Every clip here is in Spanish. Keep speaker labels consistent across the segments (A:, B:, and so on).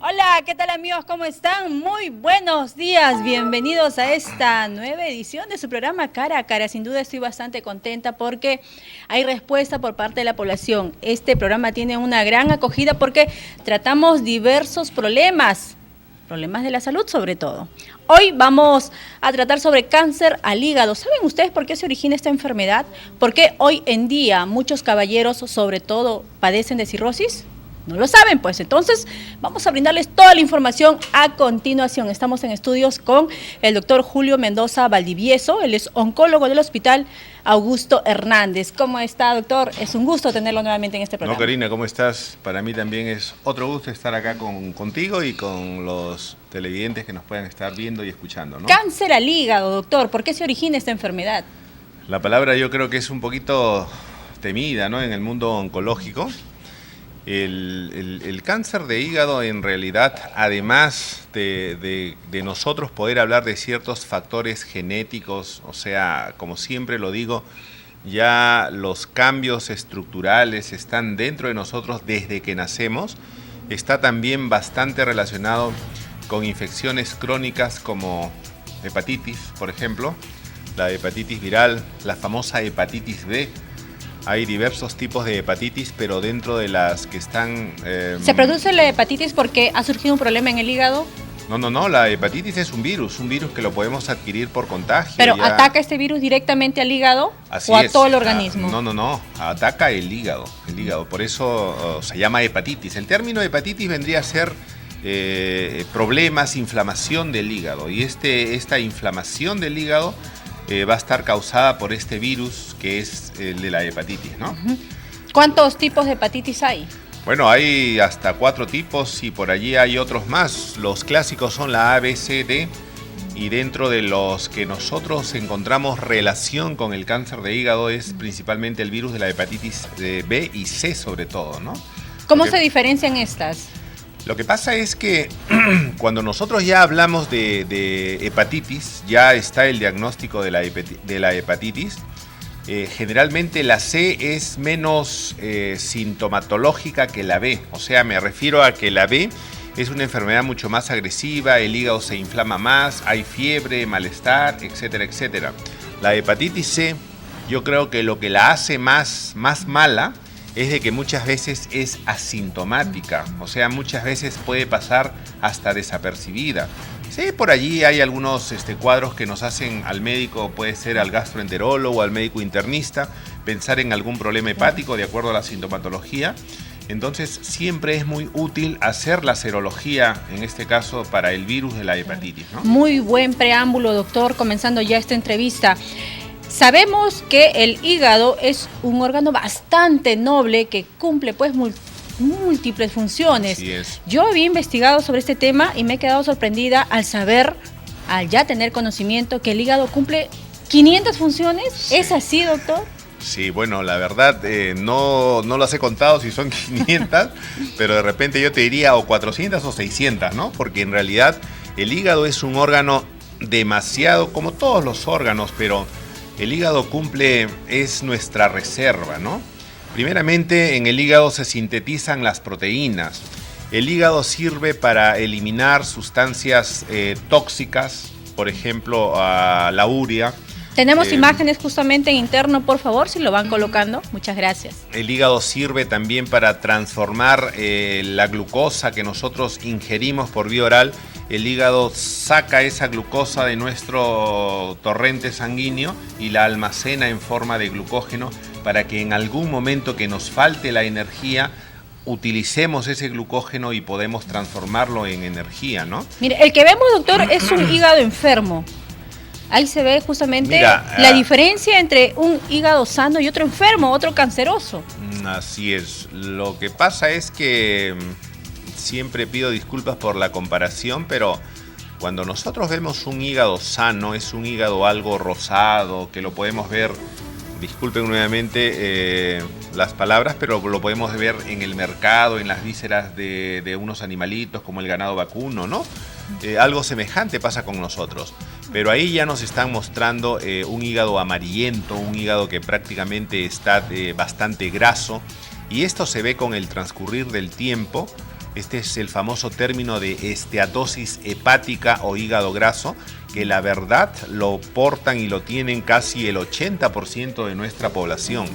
A: Hola, ¿qué tal amigos? ¿Cómo están? Muy buenos días, bienvenidos a esta nueva edición de su programa Cara a Cara. Sin duda estoy bastante contenta porque hay respuesta por parte de la población. Este programa tiene una gran acogida porque tratamos diversos problemas de la salud sobre todo. Hoy vamos a tratar sobre cáncer al hígado. ¿Saben ustedes por qué se origina esta enfermedad? ¿Por qué hoy en día muchos caballeros sobre todo padecen de cirrosis? ¿No lo saben? Pues entonces vamos a brindarles toda la información a continuación. Estamos en estudios con el doctor Julio Mendoza Valdivieso. Él es oncólogo del Hospital Augusto Hernández. ¿Cómo está, doctor? Es un gusto tenerlo nuevamente en este programa.
B: No, Karina, ¿cómo estás? Para mí también es otro gusto estar acá contigo y con los televidentes que nos puedan estar viendo y escuchando, ¿no?
A: Cáncer al hígado, doctor. ¿Por qué se origina esta enfermedad?
B: La palabra yo creo que es un poquito temida, ¿no? En el mundo oncológico. El cáncer de hígado en realidad, además de nosotros poder hablar de ciertos factores genéticos, o sea, como siempre lo digo, ya los cambios estructurales están dentro de nosotros desde que nacemos, está también bastante relacionado con infecciones crónicas como hepatitis, por ejemplo, la hepatitis viral, la famosa hepatitis B. Hay diversos tipos de hepatitis, pero dentro de las que están...
A: ¿Se produce la hepatitis porque ha surgido un problema en el hígado?
B: No, la hepatitis es un virus que lo podemos adquirir por contagio.
A: ¿Pero
B: ya.
A: ataca este virus directamente al hígado
B: Así
A: o a
B: es.
A: todo el organismo?
B: No, ataca el hígado, por eso se llama hepatitis. El término hepatitis vendría a ser problemas, inflamación del hígado, y esta inflamación del hígado va a estar causada por este virus que es el de la hepatitis, ¿no?
A: ¿Cuántos tipos de hepatitis hay?
B: Bueno, hay hasta 4 tipos y por allí hay otros más. Los clásicos son la A, B, C, D, y dentro de los que nosotros encontramos relación con el cáncer de hígado es principalmente el virus de la hepatitis B y C sobre todo, ¿no?
A: ¿Cómo se diferencian estas?
B: Lo que pasa es que cuando nosotros ya hablamos de hepatitis, ya está el diagnóstico de la hepatitis. Generalmente la C es menos sintomatológica que la B. O sea, me refiero a que la B es una enfermedad mucho más agresiva, el hígado se inflama más, hay fiebre, malestar, etcétera, etcétera. La hepatitis C, yo creo que lo que la hace más mala es de que muchas veces es asintomática, o sea, muchas veces puede pasar hasta desapercibida. Sí, por allí hay algunos cuadros que nos hacen al médico, puede ser al gastroenterólogo o al médico internista, pensar en algún problema hepático de acuerdo a la sintomatología. Entonces, siempre es muy útil hacer la serología, en este caso, para el virus de la hepatitis, ¿no?
A: Muy buen preámbulo, doctor, comenzando ya esta entrevista. Sabemos que el hígado es un órgano bastante noble que cumple pues múltiples funciones.
B: Así es.
A: Yo había investigado sobre este tema y me he quedado sorprendida al saber, al ya tener conocimiento, que el hígado cumple 500 funciones. Sí. ¿Es así, doctor?
B: Sí, bueno, la verdad no las he contado si son 500, pero de repente yo te diría o 400 o 600, ¿no? Porque en realidad el hígado es un órgano demasiado, como todos los órganos, pero el hígado es nuestra reserva, ¿no? Primeramente, en el hígado se sintetizan las proteínas. El hígado sirve para eliminar sustancias tóxicas, por ejemplo, la urea.
A: Tenemos imágenes justamente en interno, por favor, si lo van colocando. Muchas gracias.
B: El hígado sirve también para transformar la glucosa que nosotros ingerimos por vía oral. El hígado saca esa glucosa de nuestro torrente sanguíneo y la almacena en forma de glucógeno para que en algún momento que nos falte la energía, utilicemos ese glucógeno y podemos transformarlo en energía, ¿no?
A: Mire, el que vemos, doctor, es un hígado enfermo. Ahí se ve justamente la diferencia entre un hígado sano y otro enfermo, otro canceroso.
B: Así es. Lo que pasa es que siempre pido disculpas por la comparación, pero cuando nosotros vemos un hígado sano, es un hígado algo rosado, que lo podemos ver, disculpen nuevamente las palabras, pero lo podemos ver en el mercado, en las vísceras de unos animalitos como el ganado vacuno, ¿no? Algo semejante pasa con nosotros. Pero ahí ya nos están mostrando un hígado amarillento, un hígado que prácticamente está bastante graso. Y esto se ve con el transcurrir del tiempo. Este es el famoso término de esteatosis hepática o hígado graso, que la verdad lo portan y lo tienen casi el 80% de nuestra población.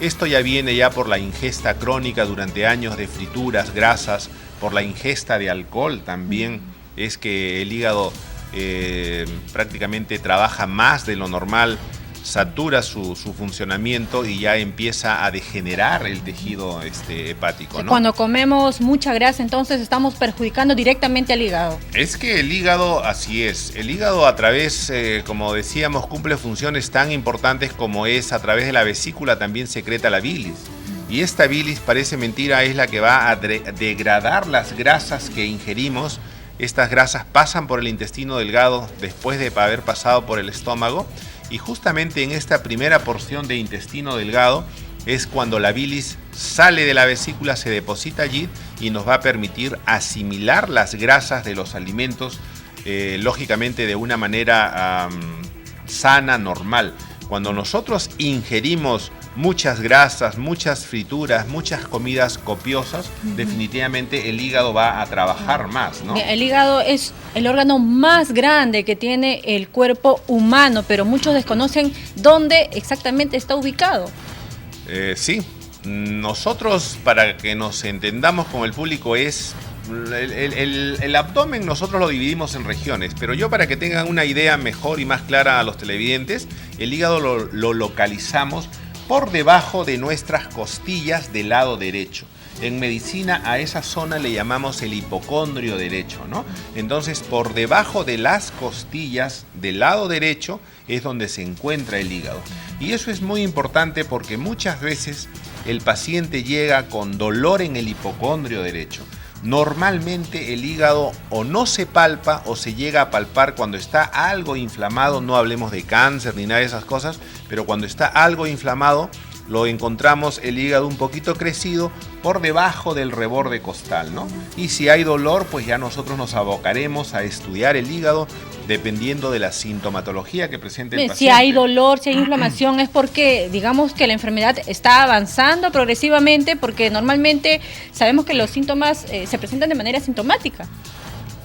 B: Esto ya viene por la ingesta crónica durante años de frituras, grasas, por la ingesta de alcohol también. Es que el hígado prácticamente trabaja más de lo normal, satura su funcionamiento y ya empieza a degenerar el tejido hepático, ¿no?
A: Cuando comemos mucha grasa, entonces estamos perjudicando directamente al hígado.
B: Es que el hígado, así es, el hígado a través, como decíamos, cumple funciones tan importantes como es a través de la vesícula también secreta la bilis. Y esta bilis, parece mentira, es la que va a degradar las grasas que ingerimos. Estas grasas pasan por el intestino delgado después de haber pasado por el estómago. Y justamente en esta primera porción de intestino delgado es cuando la bilis sale de la vesícula, se deposita allí y nos va a permitir asimilar las grasas de los alimentos, lógicamente de una manera sana, normal. Cuando nosotros ingerimos muchas grasas, muchas frituras, muchas comidas copiosas, definitivamente el hígado va a trabajar más, ¿no?
A: El hígado es el órgano más grande que tiene el cuerpo humano, pero muchos desconocen dónde exactamente está ubicado.
B: Sí, nosotros, para que nos entendamos con el público, es el abdomen nosotros lo dividimos en regiones, pero yo, para que tengan una idea mejor y más clara a los televidentes, el hígado lo localizamos por debajo de nuestras costillas del lado derecho. En medicina a esa zona le llamamos el hipocondrio derecho, ¿no? Entonces, por debajo de las costillas del lado derecho es donde se encuentra el hígado. Y eso es muy importante porque muchas veces el paciente llega con dolor en el hipocondrio derecho. Normalmente el hígado o no se palpa o se llega a palpar cuando está algo inflamado. No hablemos de cáncer ni nada de esas cosas, pero cuando está algo inflamado lo encontramos el hígado un poquito crecido por debajo del reborde costal, ¿no? Y si hay dolor, pues ya nosotros nos abocaremos a estudiar el hígado dependiendo de la sintomatología que presente el paciente.
A: Si hay dolor, si hay inflamación, es porque digamos que la enfermedad está avanzando progresivamente, porque normalmente sabemos que los síntomas se presentan de manera sintomática.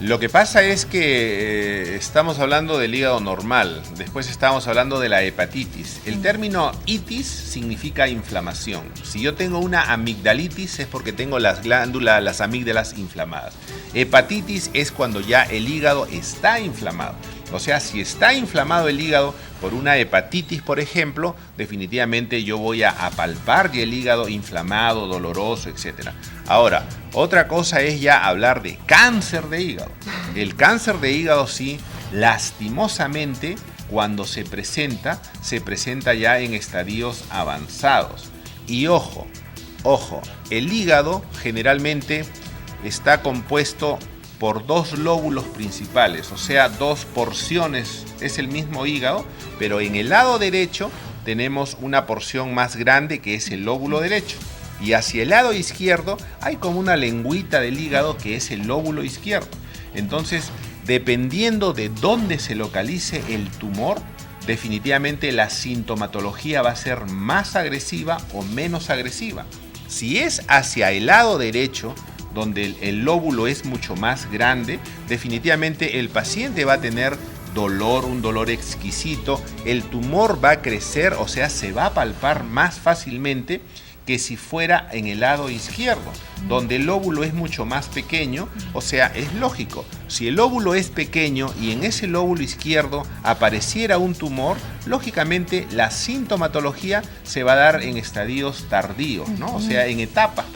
B: Lo que pasa es que estamos hablando del hígado normal, después estamos hablando de la hepatitis. El término itis significa inflamación. Si yo tengo una amigdalitis es porque tengo las glándulas, las amígdalas inflamadas. Hepatitis es cuando ya el hígado está inflamado. O sea, si está inflamado el hígado por una hepatitis, por ejemplo, definitivamente yo voy a palpar el hígado inflamado, doloroso, etc. Ahora, otra cosa es ya hablar de cáncer de hígado. El cáncer de hígado, sí, lastimosamente, cuando se presenta ya en estadios avanzados. Y ojo, el hígado generalmente está compuesto por dos lóbulos principales, o sea, dos porciones. Es el mismo hígado, pero en el lado derecho tenemos una porción más grande que es el lóbulo derecho. Y hacia el lado izquierdo hay como una lengüita del hígado que es el lóbulo izquierdo. Entonces, dependiendo de dónde se localice el tumor, definitivamente la sintomatología va a ser más agresiva o menos agresiva. Si es hacia el lado derecho, donde el lóbulo es mucho más grande, definitivamente el paciente va a tener dolor, un dolor exquisito, el tumor va a crecer, o sea, se va a palpar más fácilmente que si fuera en el lado izquierdo, donde el lóbulo es mucho más pequeño. O sea, es lógico, si el lóbulo es pequeño y en ese lóbulo izquierdo apareciera un tumor, lógicamente la sintomatología se va a dar en estadios tardíos, ¿no? O sea, en etapas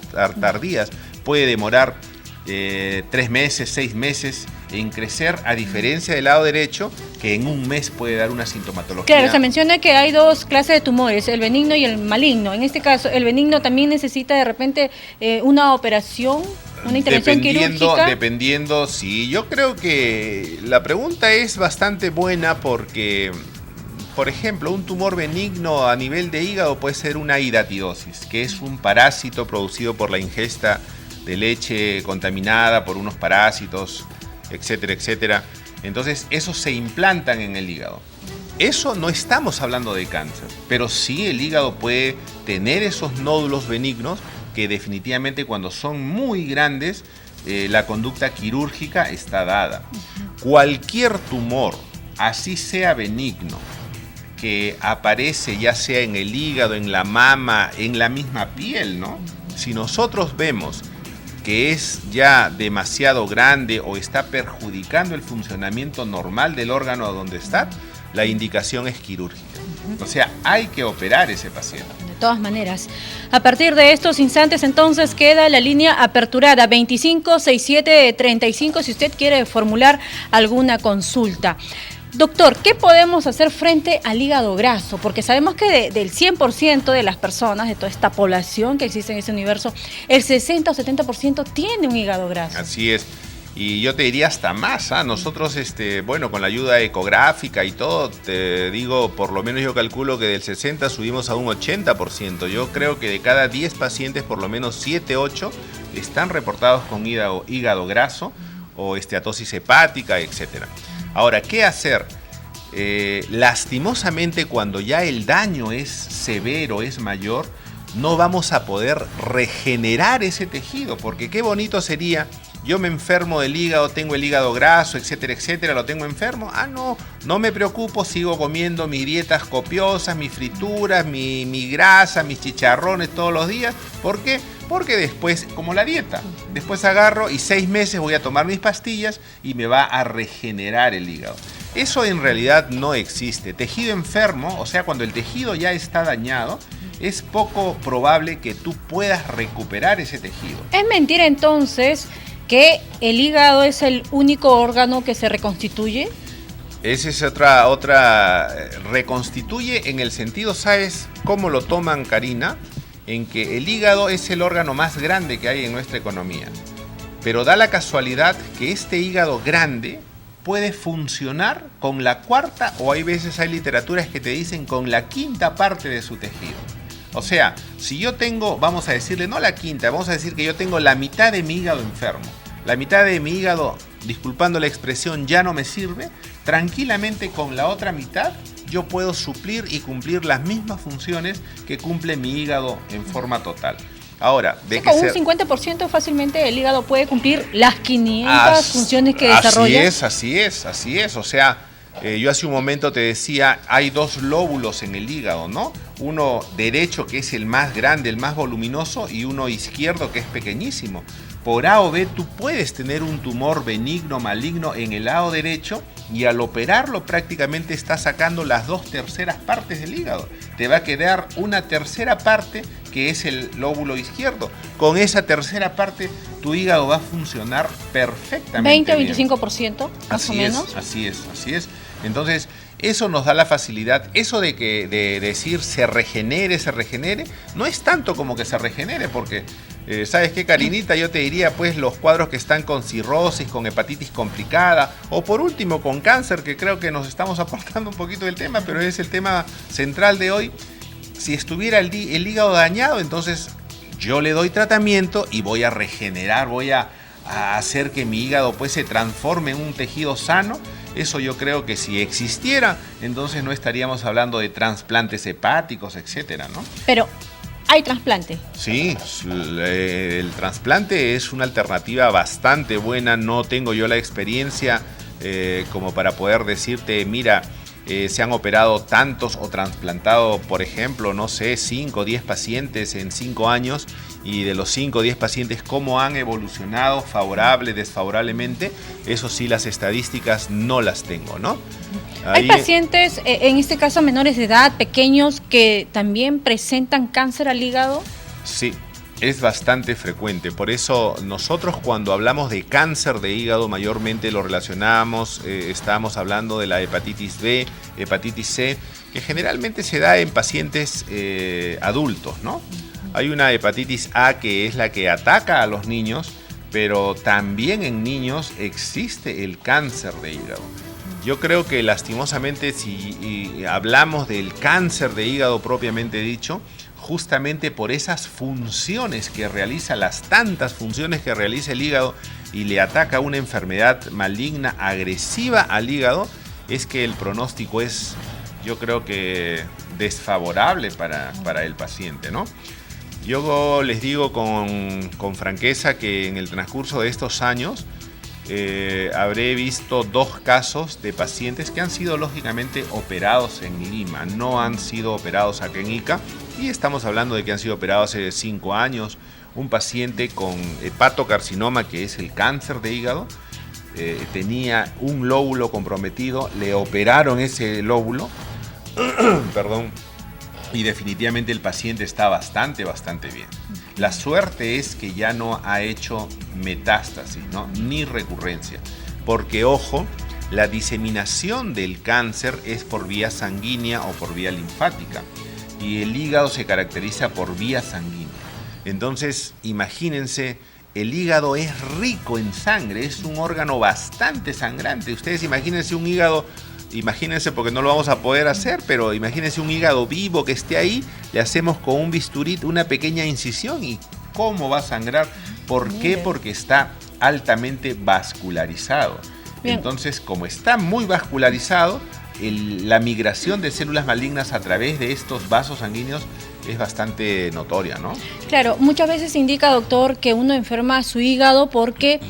B: tardías. Puede demorar 3 meses, 6 meses en crecer, a diferencia del lado derecho, que en un mes puede dar una sintomatología.
A: Claro, se menciona que hay dos clases de tumores, el benigno y el maligno. En este caso, el benigno también necesita de repente una operación, una intervención quirúrgica.
B: Dependiendo, sí. Yo creo que la pregunta es bastante buena porque, por ejemplo, un tumor benigno a nivel de hígado puede ser una hidatidosis, que es un parásito producido por la ingesta de leche contaminada por unos parásitos, etcétera, etcétera. Entonces, esos se implantan en el hígado. Eso no estamos hablando de cáncer, pero sí el hígado puede tener esos nódulos benignos que definitivamente cuando son muy grandes la conducta quirúrgica está dada. Cualquier tumor, así sea benigno, que aparece ya sea en el hígado, en la mama, en la misma piel, ¿no? Si nosotros vemos que es ya demasiado grande o está perjudicando el funcionamiento normal del órgano donde está, la indicación es quirúrgica. O sea, hay que operar ese paciente.
A: De todas maneras, a partir de estos instantes entonces queda la línea aperturada 256735 si usted quiere formular alguna consulta. Doctor, ¿qué podemos hacer frente al hígado graso? Porque sabemos que del 100% de las personas, de toda esta población que existe en ese universo, el 60 o 70% tiene un hígado graso.
B: Así es. Y yo te diría hasta más, ¿ah? Nosotros, bueno, con la ayuda ecográfica y todo, te digo, por lo menos yo calculo que del 60 subimos a un 80%. Yo creo que de cada 10 pacientes, por lo menos 7, 8 están reportados con hígado graso o esteatosis hepática, etcétera. Ahora, ¿qué hacer? Lastimosamente, cuando ya el daño es severo, es mayor, no vamos a poder regenerar ese tejido, porque qué bonito sería, yo me enfermo del hígado, tengo el hígado graso, etcétera, etcétera, lo tengo enfermo, no me preocupo, sigo comiendo mis dietas copiosas, mis frituras, mi grasa, mis chicharrones todos los días. ¿Por qué? Porque después, como la dieta, después agarro y 6 meses voy a tomar mis pastillas y me va a regenerar el hígado. Eso en realidad no existe. Tejido enfermo, o sea, cuando el tejido ya está dañado, es poco probable que tú puedas recuperar ese tejido.
A: ¿Es mentira entonces que el hígado es el único órgano que se reconstituye?
B: Esa es otra reconstituye en el sentido, ¿sabes cómo lo toman, Karina? En que el hígado es el órgano más grande que hay en nuestra economía. Pero da la casualidad que este hígado grande puede funcionar con la cuarta, o hay veces hay literaturas que te dicen con la quinta parte de su tejido. O sea, si yo tengo, vamos a decirle, no la quinta, vamos a decir que yo tengo la mitad de mi hígado enfermo, la mitad de mi hígado, disculpando la expresión, ya no me sirve, tranquilamente con la otra mitad yo puedo suplir y cumplir las mismas funciones que cumple mi hígado en forma total. Ahora,
A: con un 50% fácilmente el hígado puede cumplir las 500 funciones que desarrolla.
B: Así es. O sea, yo hace un momento te decía, hay 2 lóbulos en el hígado, ¿no? Uno derecho, que es el más grande, el más voluminoso, y uno izquierdo, que es pequeñísimo. Por A o B tú puedes tener un tumor benigno, maligno en el lado derecho, y al operarlo prácticamente estás sacando las 2/3 partes del hígado. Te va a quedar una tercera parte que es el lóbulo izquierdo. Con esa tercera parte tu hígado va a funcionar perfectamente
A: 20-25% más o menos.
B: Así es. Entonces, eso nos da la facilidad. Eso de decir se regenere, no es tanto como que se regenere, porque ¿sabes qué, Karinita? Yo te diría, pues, los cuadros que están con cirrosis, con hepatitis complicada, o por último con cáncer, que creo que nos estamos apartando un poquito del tema, pero es el tema central de hoy. Si estuviera el hígado dañado, entonces yo le doy tratamiento y voy a regenerar, voy a hacer que mi hígado pues se transforme en un tejido sano. Eso yo creo que si existiera, entonces no estaríamos hablando de trasplantes hepáticos, etcétera, ¿no?
A: Pero ¿hay trasplante?
B: Sí, el trasplante es una alternativa bastante buena. No tengo yo la experiencia como para poder decirte, mira, se han operado tantos o trasplantado, por ejemplo, no sé, 5 o 10 pacientes en 5 años, y de los 5 o 10 pacientes, cómo han evolucionado favorable, desfavorablemente. Eso sí, las estadísticas no las tengo, ¿no?
A: Hay pacientes, en este caso menores de edad, pequeños, que también presentan cáncer al hígado.
B: Sí, es bastante frecuente. Por eso nosotros, cuando hablamos de cáncer de hígado, mayormente lo relacionamos, estamos hablando de la hepatitis B, hepatitis C, que generalmente se da en pacientes adultos, ¿no? Hay una hepatitis A que es la que ataca a los niños, pero también en niños existe el cáncer de hígado. Yo creo que lastimosamente, si hablamos del cáncer de hígado propiamente dicho, justamente por esas funciones que realiza, las tantas funciones que realiza el hígado, y le ataca una enfermedad maligna agresiva al hígado, es que el pronóstico es, yo creo que desfavorable para el paciente, ¿no? Yo les digo con franqueza que en el transcurso de estos años habré visto 2 casos de pacientes que han sido lógicamente operados en Lima, no han sido operados acá en Ica, y estamos hablando de que han sido operados hace 5 años. Un paciente con hepatocarcinoma, que es el cáncer de hígado, tenía un lóbulo comprometido, le operaron ese lóbulo, perdón, y definitivamente el paciente está bastante bien. La suerte es que ya no ha hecho metástasis, ¿no? Ni recurrencia, porque ojo, la diseminación del cáncer es por vía sanguínea o por vía linfática, y el hígado se caracteriza por vía sanguínea. Entonces, imagínense, el hígado es rico en sangre, es un órgano bastante sangrante. Ustedes imagínense un hígado, imagínense, porque no lo vamos a poder hacer, pero imagínense un hígado vivo que esté ahí, le hacemos con un bisturí una pequeña incisión y ¿cómo va a sangrar? ¿Por qué? Porque está altamente vascularizado. Bien. Entonces, como está muy vascularizado, la migración de células malignas a través de estos vasos sanguíneos es bastante notoria, ¿no?
A: Claro, muchas veces se indica, doctor, que uno enferma su hígado porque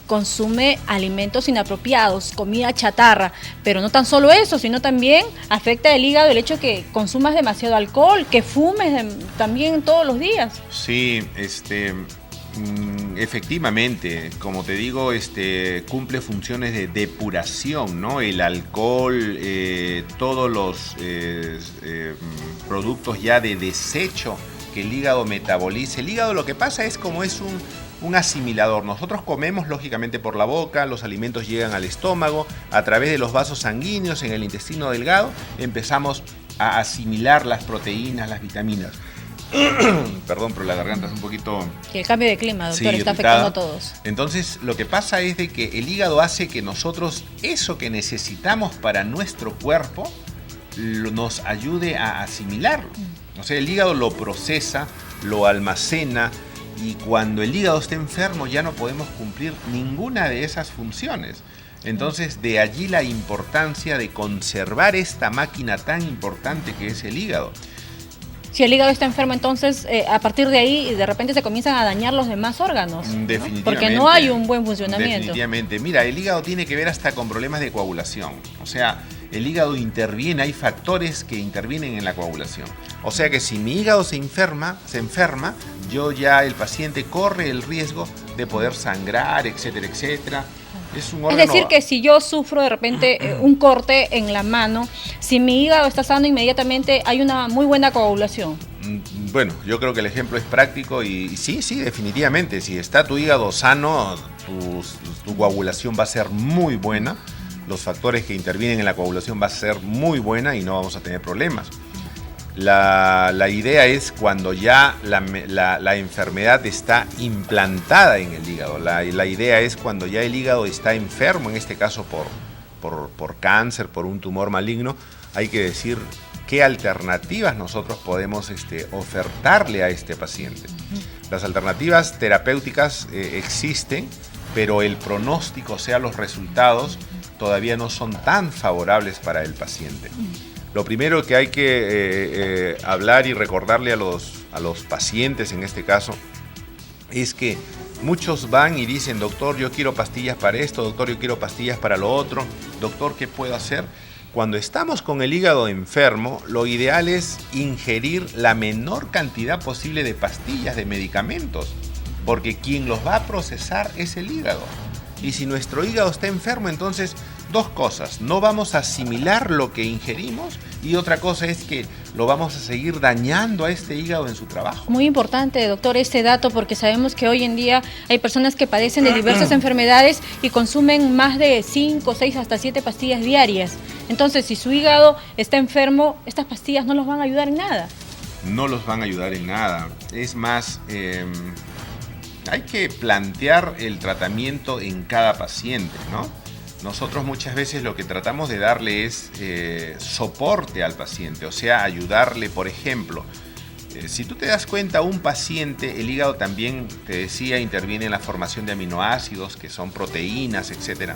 A: consume alimentos inapropiados, comida chatarra, pero no tan solo eso, sino también afecta el hígado el hecho que consumas demasiado alcohol, que fumes también todos los días.
B: Sí, efectivamente, como te digo, cumple funciones de depuración, ¿no? El alcohol, todos los productos ya de desecho que el hígado metaboliza. El hígado, lo que pasa es como es un asimilador. Nosotros comemos lógicamente por la boca, los alimentos llegan al estómago, a través de los vasos sanguíneos en el intestino delgado empezamos a asimilar las proteínas, las vitaminas. Perdón, pero la garganta es un poquito...
A: Y el cambio de clima, doctor,
B: sí,
A: está afectando a todos.
B: Entonces, lo que pasa es de que el hígado hace que nosotros, eso que necesitamos para nuestro cuerpo, nos ayude a asimilarlo. O sea, el hígado lo procesa, lo almacena, y cuando el hígado está enfermo ya no podemos cumplir ninguna de esas funciones. Entonces, de allí la importancia de conservar esta máquina tan importante que es el hígado.
A: Si el hígado está enfermo, entonces a partir de ahí de repente se comienzan a dañar los demás órganos, ¿no?
B: Definitivamente.
A: Porque no hay un buen funcionamiento.
B: Definitivamente. Mira, el hígado tiene que ver hasta con problemas de coagulación. O sea, el hígado interviene, hay factores que intervienen en la coagulación. O sea que si mi hígado se enferma, el paciente corre el riesgo de poder sangrar, etcétera, etcétera. Es
A: decir, que si yo sufro de repente un corte en la mano, si mi hígado está sano, inmediatamente hay una muy buena coagulación.
B: Bueno, yo creo que el ejemplo es práctico y sí, definitivamente. Si está tu hígado sano, tu coagulación va a ser muy buena. Los factores que intervienen en la coagulación va a ser muy buena y no vamos a tener problemas. La idea es cuando ya la enfermedad está implantada en el hígado. La idea es cuando ya el hígado está enfermo, en este caso por cáncer, por un tumor maligno. Hay que decir qué alternativas nosotros podemos ofertarle a este paciente. Las alternativas terapéuticas existen, pero el pronóstico, o sea, los resultados, todavía no son tan favorables para el paciente. Lo primero que hay que hablar y recordarle a los pacientes en este caso es que muchos van y dicen: doctor, yo quiero pastillas para esto, doctor, yo quiero pastillas para lo otro, doctor, ¿qué puedo hacer? Cuando estamos con el hígado enfermo, lo ideal es ingerir la menor cantidad posible de pastillas, de medicamentos, porque quien los va a procesar es el hígado. Y si nuestro hígado está enfermo, entonces 2 cosas: no vamos a asimilar lo que ingerimos, y otra cosa es que lo vamos a seguir dañando a este hígado en su trabajo.
A: Muy importante, doctor, este dato, porque sabemos que hoy en día hay personas que padecen de diversas enfermedades y consumen más de 5, 6, hasta 7 pastillas diarias. Entonces, si su hígado está enfermo, estas pastillas no los van a ayudar en nada.
B: No los van a ayudar en nada. Es más, hay que plantear el tratamiento en cada paciente, ¿no? Nosotros muchas veces lo que tratamos de darle es soporte al paciente, o sea, ayudarle. Por ejemplo, si tú te das cuenta, un paciente, el hígado también, te decía, interviene en la formación de aminoácidos, que son proteínas, etc.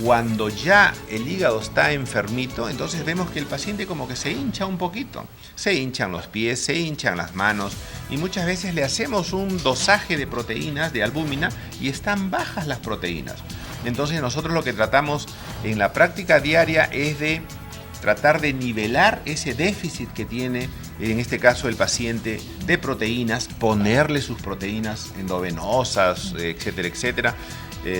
B: cuando ya el hígado está enfermito, entonces vemos que el paciente como que se hincha un poquito. Se hinchan los pies, se hinchan las manos y muchas veces le hacemos un dosaje de proteínas, de albúmina, y están bajas las proteínas. Entonces nosotros lo que tratamos en la práctica diaria es de tratar de nivelar ese déficit que tiene, en este caso el paciente, de proteínas, ponerle sus proteínas endovenosas, etcétera, etcétera.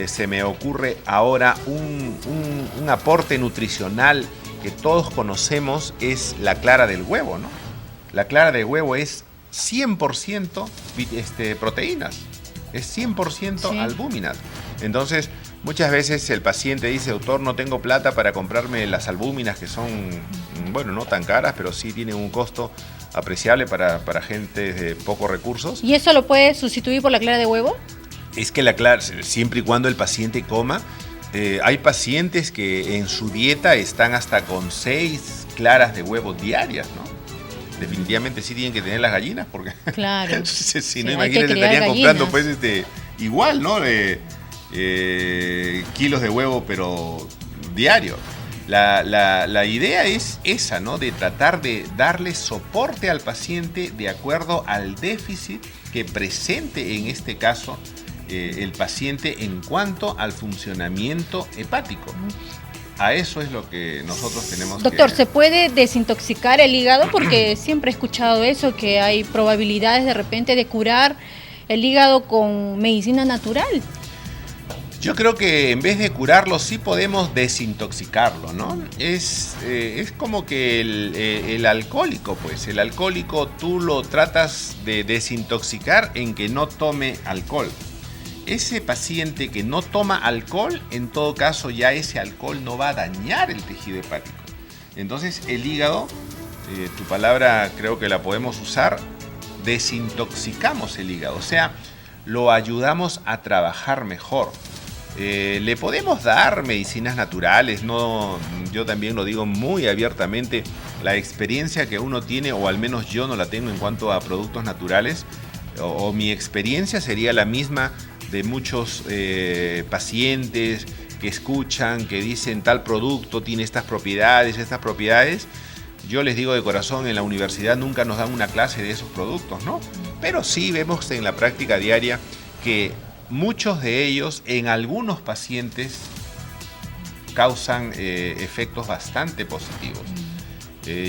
B: Se me ocurre ahora un aporte nutricional que todos conocemos, es la clara del huevo, ¿no? La clara del huevo es 100% proteínas, es 100%
A: Sí.
B: albúminas. Entonces, muchas veces el paciente dice, doctor, no tengo plata para comprarme las albúminas, que son, bueno, no tan caras, pero sí tienen un costo apreciable para gente de pocos recursos.
A: ¿Y eso lo puede sustituir por la clara de huevo?
B: Es que la clara, siempre y cuando el paciente coma, hay pacientes que en su dieta están hasta con 6 claras de huevo diarias, ¿no? Definitivamente sí tienen que tener las gallinas, porque
A: Claro.
B: si
A: Sí,
B: no,
A: hay que
B: imagínense,
A: criar
B: estarían comprando
A: gallinas.
B: pues igual, ¿no? Kilos de huevo, pero diario. La idea es esa, ¿no? De tratar de darle soporte al paciente de acuerdo al déficit que presente en este caso el paciente en cuanto al funcionamiento hepático. A eso es lo que nosotros tenemos
A: Doctor,
B: que...
A: ¿se puede desintoxicar el hígado? Porque siempre he escuchado eso, que hay probabilidades de repente de curar el hígado con medicina natural.
B: Yo creo que en vez de curarlo, sí podemos desintoxicarlo, ¿no? Es como que el alcohólico, pues. El alcohólico tú lo tratas de desintoxicar en que no tome alcohol. Ese paciente que no toma alcohol, en todo caso ya ese alcohol no va a dañar el tejido hepático. Entonces el hígado, tu palabra creo que la podemos usar, desintoxicamos el hígado, o sea, lo ayudamos a trabajar mejor. Le podemos dar medicinas naturales, no, yo también lo digo muy abiertamente, la experiencia que uno tiene, o al menos yo no la tengo en cuanto a productos naturales, o mi experiencia sería la misma de muchos pacientes que escuchan, que dicen tal producto tiene estas propiedades. Yo les digo de corazón, en la universidad nunca nos dan una clase de esos productos, ¿no? Pero sí vemos en la práctica diaria que muchos de ellos en algunos pacientes causan efectos bastante positivos.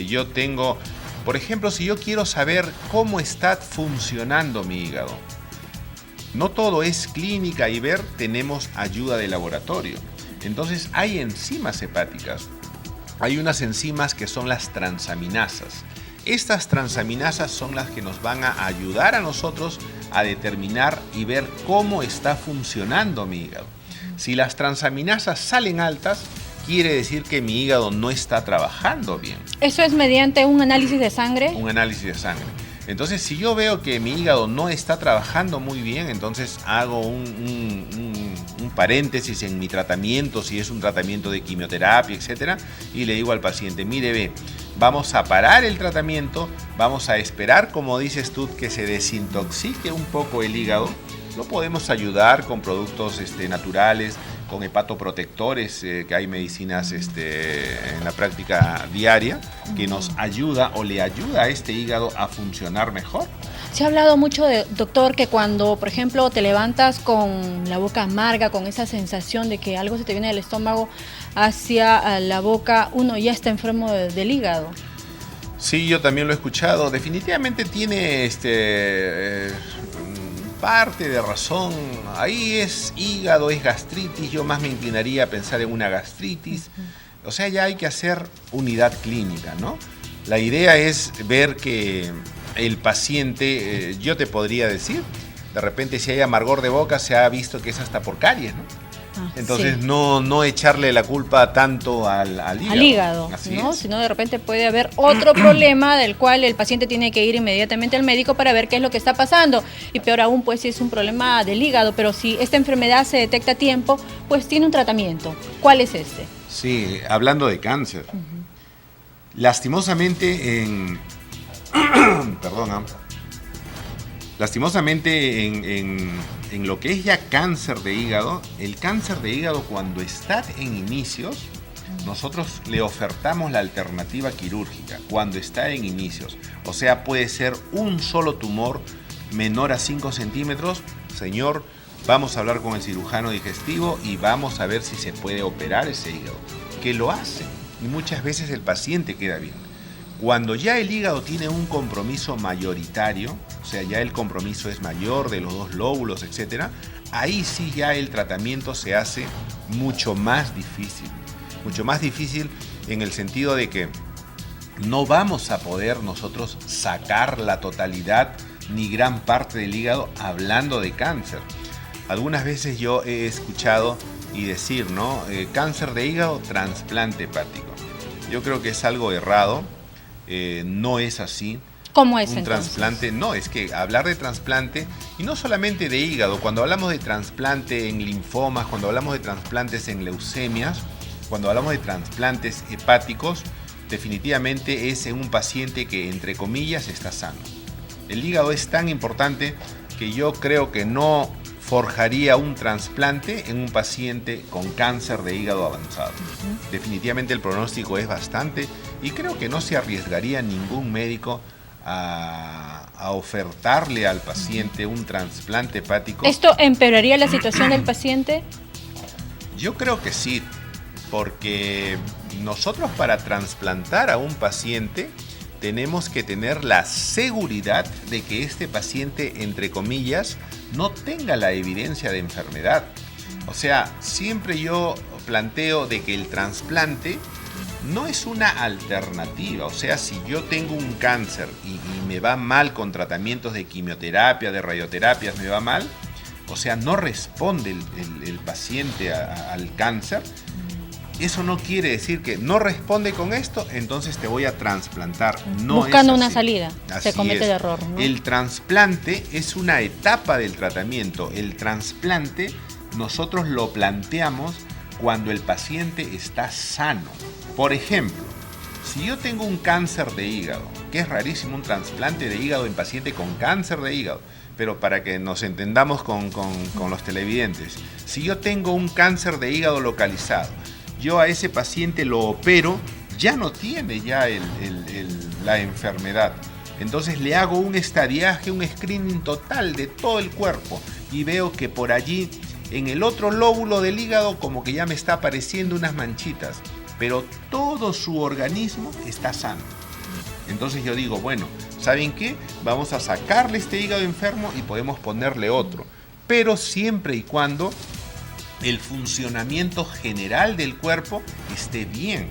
B: Yo tengo, por ejemplo, si yo quiero saber cómo está funcionando mi hígado, no todo es clínica y ver, tenemos ayuda de laboratorio. Entonces hay enzimas hepáticas. Hay unas enzimas que son las transaminasas. Estas transaminasas son las que nos van a ayudar a nosotros a determinar y ver cómo está funcionando mi hígado. Si las transaminasas salen altas, quiere decir que mi hígado no está trabajando bien.
A: ¿Eso es mediante un análisis de sangre?
B: Un análisis de sangre. Entonces, si yo veo que mi hígado no está trabajando muy bien, entonces hago un paréntesis en mi tratamiento, si es un tratamiento de quimioterapia, etcétera, y le digo al paciente, mire, ve, vamos a parar el tratamiento, vamos a esperar, como dices tú, que se desintoxique un poco el hígado. Lo podemos ayudar con productos naturales, con hepatoprotectores, que hay medicinas en la práctica diaria, que nos ayuda o le ayuda a este hígado a funcionar mejor.
A: Se ha hablado mucho, doctor, que cuando, por ejemplo, te levantas con la boca amarga, con esa sensación de que algo se te viene del estómago hacia la boca, uno ya está enfermo del hígado.
B: Sí, yo también lo he escuchado. Definitivamente tiene parte de razón. Ahí es hígado, es gastritis. Yo más me inclinaría a pensar en una gastritis. O sea, ya hay que hacer unidad clínica, ¿no? La idea es ver que el paciente, yo te podría decir, de repente si hay amargor de boca se ha visto que es hasta por caries, ¿no? Entonces
A: Sí.
B: no echarle la culpa tanto al hígado.
A: Al hígado,
B: Así
A: ¿no?
B: es.
A: Sino de repente puede haber otro problema del cual el paciente tiene que ir inmediatamente al médico para ver qué es lo que está pasando. Y peor aún, pues si es un problema del hígado, pero si esta enfermedad se detecta a tiempo, pues tiene un tratamiento. ¿Cuál es este?
B: Sí, hablando de cáncer. Lastimosamente perdona. Lastimosamente, en lo que es ya cáncer de hígado, el cáncer de hígado cuando está en inicios, nosotros le ofertamos la alternativa quirúrgica cuando está en inicios. O sea, puede ser un solo tumor menor a 5 centímetros. Señor, vamos a hablar con el cirujano digestivo y vamos a ver si se puede operar ese hígado. Que lo hacen y muchas veces el paciente queda bien. Cuando ya el hígado tiene un compromiso mayoritario, o sea, ya el compromiso es mayor de los 2 lóbulos, etc., ahí sí ya el tratamiento se hace mucho más difícil. Mucho más difícil en el sentido de que no vamos a poder nosotros sacar la totalidad ni gran parte del hígado hablando de cáncer. Algunas veces yo he escuchado y decir, ¿no? Cáncer de hígado, trasplante hepático. Yo creo que es algo errado. No es así.
A: ¿Cómo es
B: un
A: entonces?
B: Trasplante, no, es que hablar de trasplante, y no solamente de hígado, cuando hablamos de trasplante en linfomas, cuando hablamos de trasplantes en leucemias, cuando hablamos de trasplantes hepáticos, definitivamente es en un paciente que, entre comillas, está sano. El hígado es tan importante que yo creo que no forjaría un trasplante en un paciente con cáncer de hígado avanzado. Definitivamente el pronóstico es bastante y creo que no se arriesgaría ningún médico a ofertarle al paciente un trasplante hepático.
A: ¿Esto empeoraría la situación del paciente?
B: Yo creo que sí, porque nosotros para trasplantar a un paciente tenemos que tener la seguridad de que este paciente, entre comillas, no tenga la evidencia de enfermedad. O sea, siempre yo planteo de que el trasplante no es una alternativa. O sea, si yo tengo un cáncer y me va mal con tratamientos de quimioterapia, de radioterapias, me va mal, o sea, no responde el paciente al cáncer. Eso no quiere decir que no responde con esto, entonces te voy a trasplantar. No
A: buscando
B: es así.
A: una salida,
B: Así
A: se comete
B: es.
A: el error, ¿no?
B: El trasplante es una etapa del tratamiento. El trasplante nosotros lo planteamos cuando el paciente está sano. Por ejemplo, si yo tengo un cáncer de hígado, que es rarísimo un trasplante de hígado en paciente con cáncer de hígado, pero para que nos entendamos con los televidentes, si yo tengo un cáncer de hígado localizado, yo a ese paciente lo opero, ya no tiene ya la enfermedad. Entonces le hago un estadiaje, un screening total de todo el cuerpo y veo que por allí, en el otro lóbulo del hígado, como que ya me está apareciendo unas manchitas, pero todo su organismo está sano. Entonces yo digo, bueno, ¿saben qué? Vamos a sacarle este hígado enfermo y podemos ponerle otro, pero siempre y cuando el funcionamiento general del cuerpo esté bien.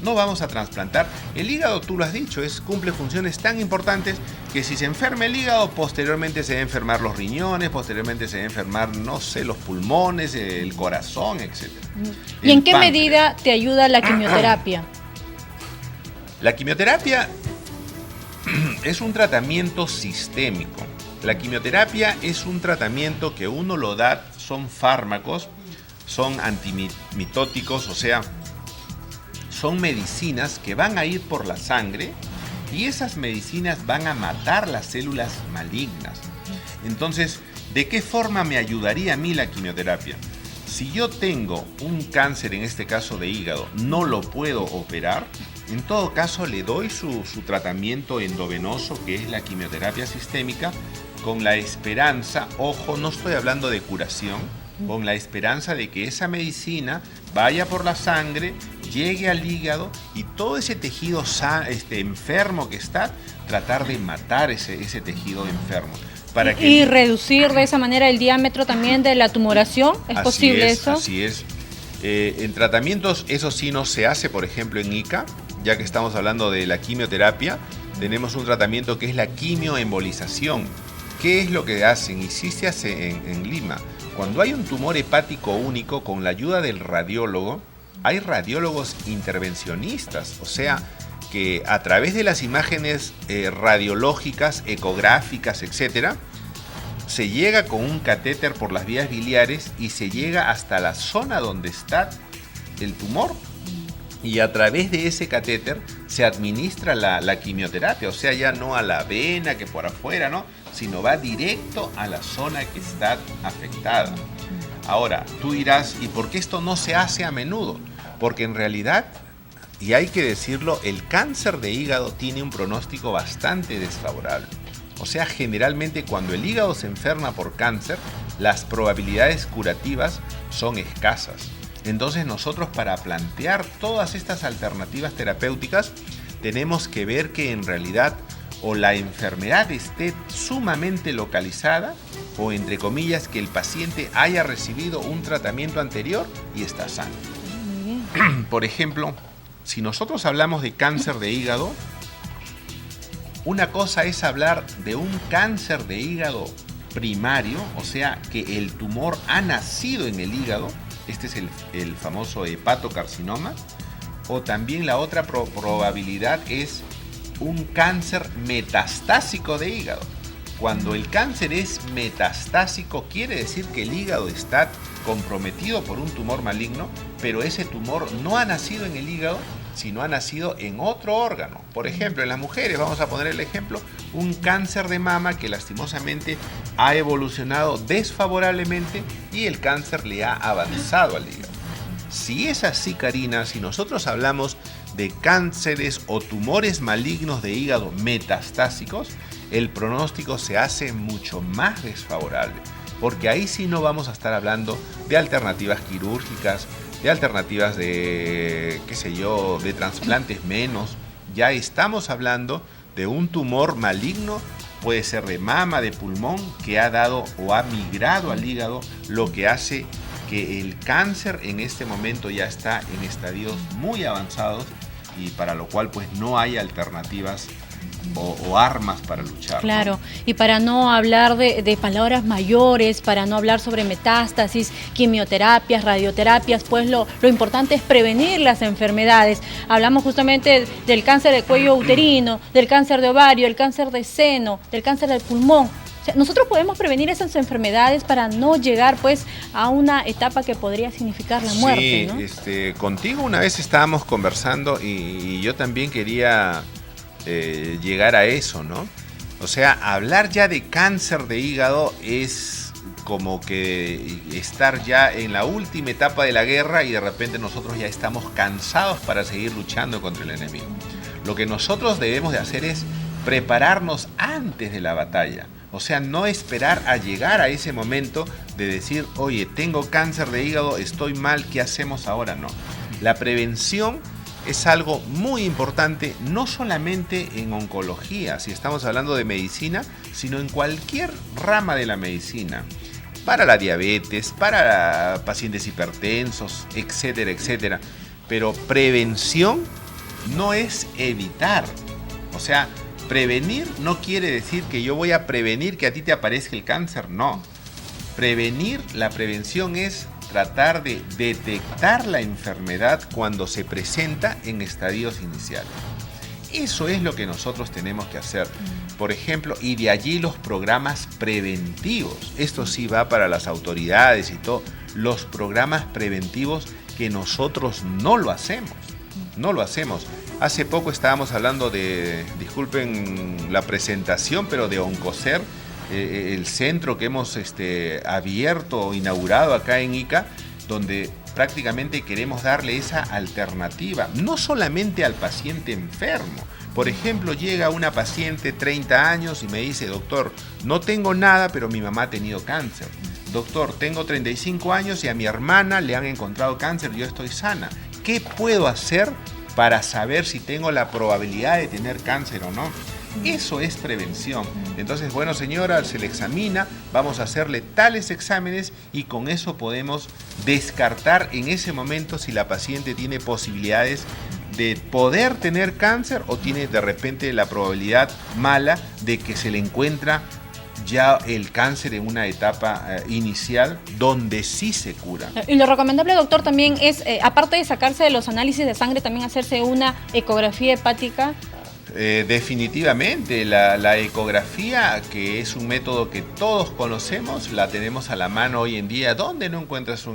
B: No vamos a trasplantar. El hígado, tú lo has dicho, cumple funciones tan importantes que si se enferma el hígado, posteriormente se deben enfermar los riñones, posteriormente se deben enfermar, no sé, los pulmones, el corazón, etc.
A: ¿Y en qué medida te ayuda la quimioterapia?
B: La quimioterapia es un tratamiento sistémico. La quimioterapia es un tratamiento que uno lo da, son fármacos, son antimitóticos, o sea, son medicinas que van a ir por la sangre y esas medicinas van a matar las células malignas. Entonces, ¿de qué forma me ayudaría a mí la quimioterapia? Si yo tengo un cáncer, en este caso de hígado, no lo puedo operar, en todo caso le doy su tratamiento endovenoso, que es la quimioterapia sistémica, con la esperanza, ojo, no estoy hablando de curación, con la esperanza de que esa medicina vaya por la sangre, llegue al hígado y todo ese tejido enfermo que está, tratar de matar ese tejido enfermo.
A: Y reducir de esa manera el diámetro también de la tumoración, ¿es posible eso?
B: Así es. En tratamientos eso sí no se hace, por ejemplo en ICA, ya que estamos hablando de la quimioterapia, tenemos un tratamiento que es la quimioembolización. ¿Qué es lo que hacen? Y sí se hace en Lima. Cuando hay un tumor hepático único, con la ayuda del radiólogo, hay radiólogos intervencionistas, o sea, que a través de las imágenes radiológicas, ecográficas, etc., se llega con un catéter por las vías biliares y se llega hasta la zona donde está el tumor. Y a través de ese catéter se administra la quimioterapia, o sea, ya no a la vena que por afuera, ¿no? sino va directo a la zona que está afectada. Ahora, tú dirás, ¿y por qué esto no se hace a menudo? Porque en realidad, y hay que decirlo, el cáncer de hígado tiene un pronóstico bastante desfavorable. O sea, generalmente cuando el hígado se enferma por cáncer, las probabilidades curativas son escasas. Entonces nosotros, para plantear todas estas alternativas terapéuticas, tenemos que ver que en realidad o la enfermedad esté sumamente localizada o, entre comillas, que el paciente haya recibido un tratamiento anterior y está sano. Por ejemplo, si nosotros hablamos de cáncer de hígado, una cosa es hablar de un cáncer de hígado primario, o sea que el tumor ha nacido en el hígado, este es el famoso hepatocarcinoma, o también la otra probabilidad es un cáncer metastásico de hígado. Cuando el cáncer es metastásico, quiere decir que el hígado está comprometido por un tumor maligno, pero ese tumor no ha nacido en el hígado, sino ha nacido en otro órgano. Por ejemplo, en las mujeres, vamos a poner el ejemplo, un cáncer de mama que lastimosamente ha evolucionado desfavorablemente y el cáncer le ha avanzado al hígado. Si es así, Karina, si nosotros hablamos de cánceres o tumores malignos de hígado metastásicos, el pronóstico se hace mucho más desfavorable, porque ahí sí no vamos a estar hablando de alternativas quirúrgicas, de alternativas de, qué sé yo, de trasplantes menos. Ya estamos hablando de un tumor maligno, puede ser de mama, de pulmón, que ha dado o ha migrado al hígado, lo que hace que el cáncer en este momento ya está en estadios muy avanzados y para lo cual pues no hay alternativas o armas para luchar.
A: Claro,
B: ¿no?
A: Y para no hablar de palabras mayores, para no hablar sobre metástasis, quimioterapias, radioterapias, pues lo importante es prevenir las enfermedades. Hablamos justamente del cáncer de cuello uterino, del cáncer de ovario, del cáncer de seno, del cáncer del pulmón. O sea, nosotros podemos prevenir esas enfermedades para no llegar pues a una etapa que podría significar la muerte, ¿no?
B: Sí, contigo una vez estábamos conversando y yo también quería llegar a eso, ¿no? O sea, hablar ya de cáncer de hígado es como que estar ya en la última etapa de la guerra y de repente nosotros ya estamos cansados para seguir luchando contra el enemigo. Lo que nosotros debemos de hacer es prepararnos antes de la batalla. O sea, no esperar a llegar a ese momento de decir, oye, tengo cáncer de hígado, estoy mal, ¿qué hacemos ahora? No. La prevención es algo muy importante, no solamente en oncología, si estamos hablando de medicina, sino en cualquier rama de la medicina. Para la diabetes, para pacientes hipertensos, etcétera, etcétera. Pero prevención no es evitar. O sea, prevenir no quiere decir que yo voy a prevenir que a ti te aparezca el cáncer, no. Prevenir, la prevención es tratar de detectar la enfermedad cuando se presenta en estadios iniciales. Eso es lo que nosotros tenemos que hacer. Por ejemplo, y de allí los programas preventivos. Esto sí va para las autoridades y todo. Los programas preventivos que nosotros no lo hacemos. No lo hacemos. Hace poco estábamos hablando de, disculpen la presentación, pero de Oncocer, el centro que hemos abierto o inaugurado acá en Ica, donde prácticamente queremos darle esa alternativa, no solamente al paciente enfermo. Por ejemplo, llega una paciente 30 años y me dice, doctor, no tengo nada, pero mi mamá ha tenido cáncer. Doctor, tengo 35 años y a mi hermana le han encontrado cáncer, yo estoy sana. ¿Qué puedo hacer para saber si tengo la probabilidad de tener cáncer o no? Eso es prevención. Entonces, bueno, señora, se le examina, vamos a hacerle tales exámenes y con eso podemos descartar en ese momento si la paciente tiene posibilidades de poder tener cáncer o tiene de repente la probabilidad mala de que se le encuentra ya el cáncer en una etapa inicial donde sí se cura.
A: Y lo recomendable, doctor, también es, aparte de sacarse de los análisis de sangre, también hacerse una ecografía hepática.
B: Definitivamente, la ecografía, que es un método que todos conocemos, la tenemos a la mano hoy en día. ¿Dónde no encuentras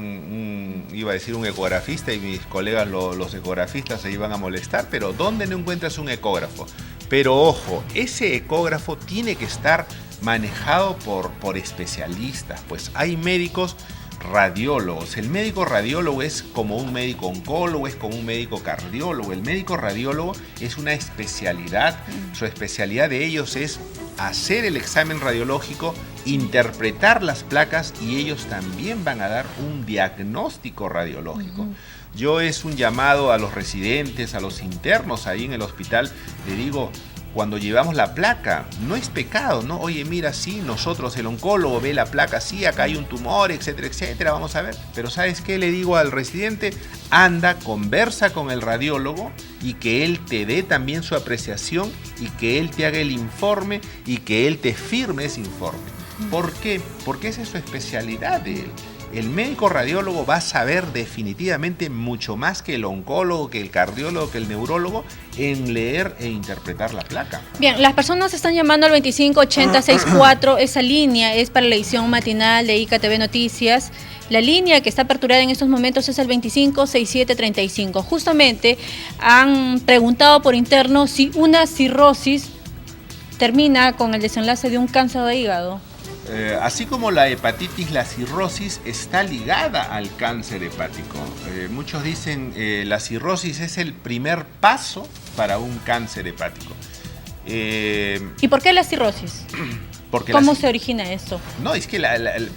B: iba a decir un ecografista y mis colegas los ecografistas se iban a molestar, pero ¿dónde no encuentras un ecógrafo? Pero ojo, ese ecógrafo tiene que estar manejado por especialistas. Pues hay médicos radiólogos. El médico radiólogo es como un médico oncólogo, es como un médico cardiólogo. El médico radiólogo es una especialidad. Su especialidad de ellos es hacer el examen radiológico, interpretar las placas, y ellos también van a dar un diagnóstico radiológico. Yo es un llamado a los residentes, a los internos ahí en el hospital, le digo, cuando llevamos la placa, no es pecado, ¿no? Oye, mira, sí, nosotros, el oncólogo ve la placa, sí, acá hay un tumor, etcétera, etcétera, vamos a ver. Pero ¿sabes qué? Le digo al residente, anda, conversa con el radiólogo y que él te dé también su apreciación y que él te haga el informe y que él te firme ese informe. ¿Por qué? Porque esa es su especialidad de él. El médico radiólogo va a saber definitivamente mucho más que el oncólogo, que el cardiólogo, que el neurólogo en leer e interpretar la placa.
A: Bien, las personas están llamando al 258064, esa línea es para la edición matinal de ICATV Noticias. La línea que está aperturada en estos momentos es el 256735. Justamente han preguntado por interno si una cirrosis termina con el desenlace de un cáncer de hígado.
B: Así como la hepatitis, la cirrosis está ligada al cáncer hepático. Muchos dicen la cirrosis es el primer paso para un cáncer hepático.
A: ¿Y por qué la cirrosis? ¿Cómo se origina esto?
B: No, es que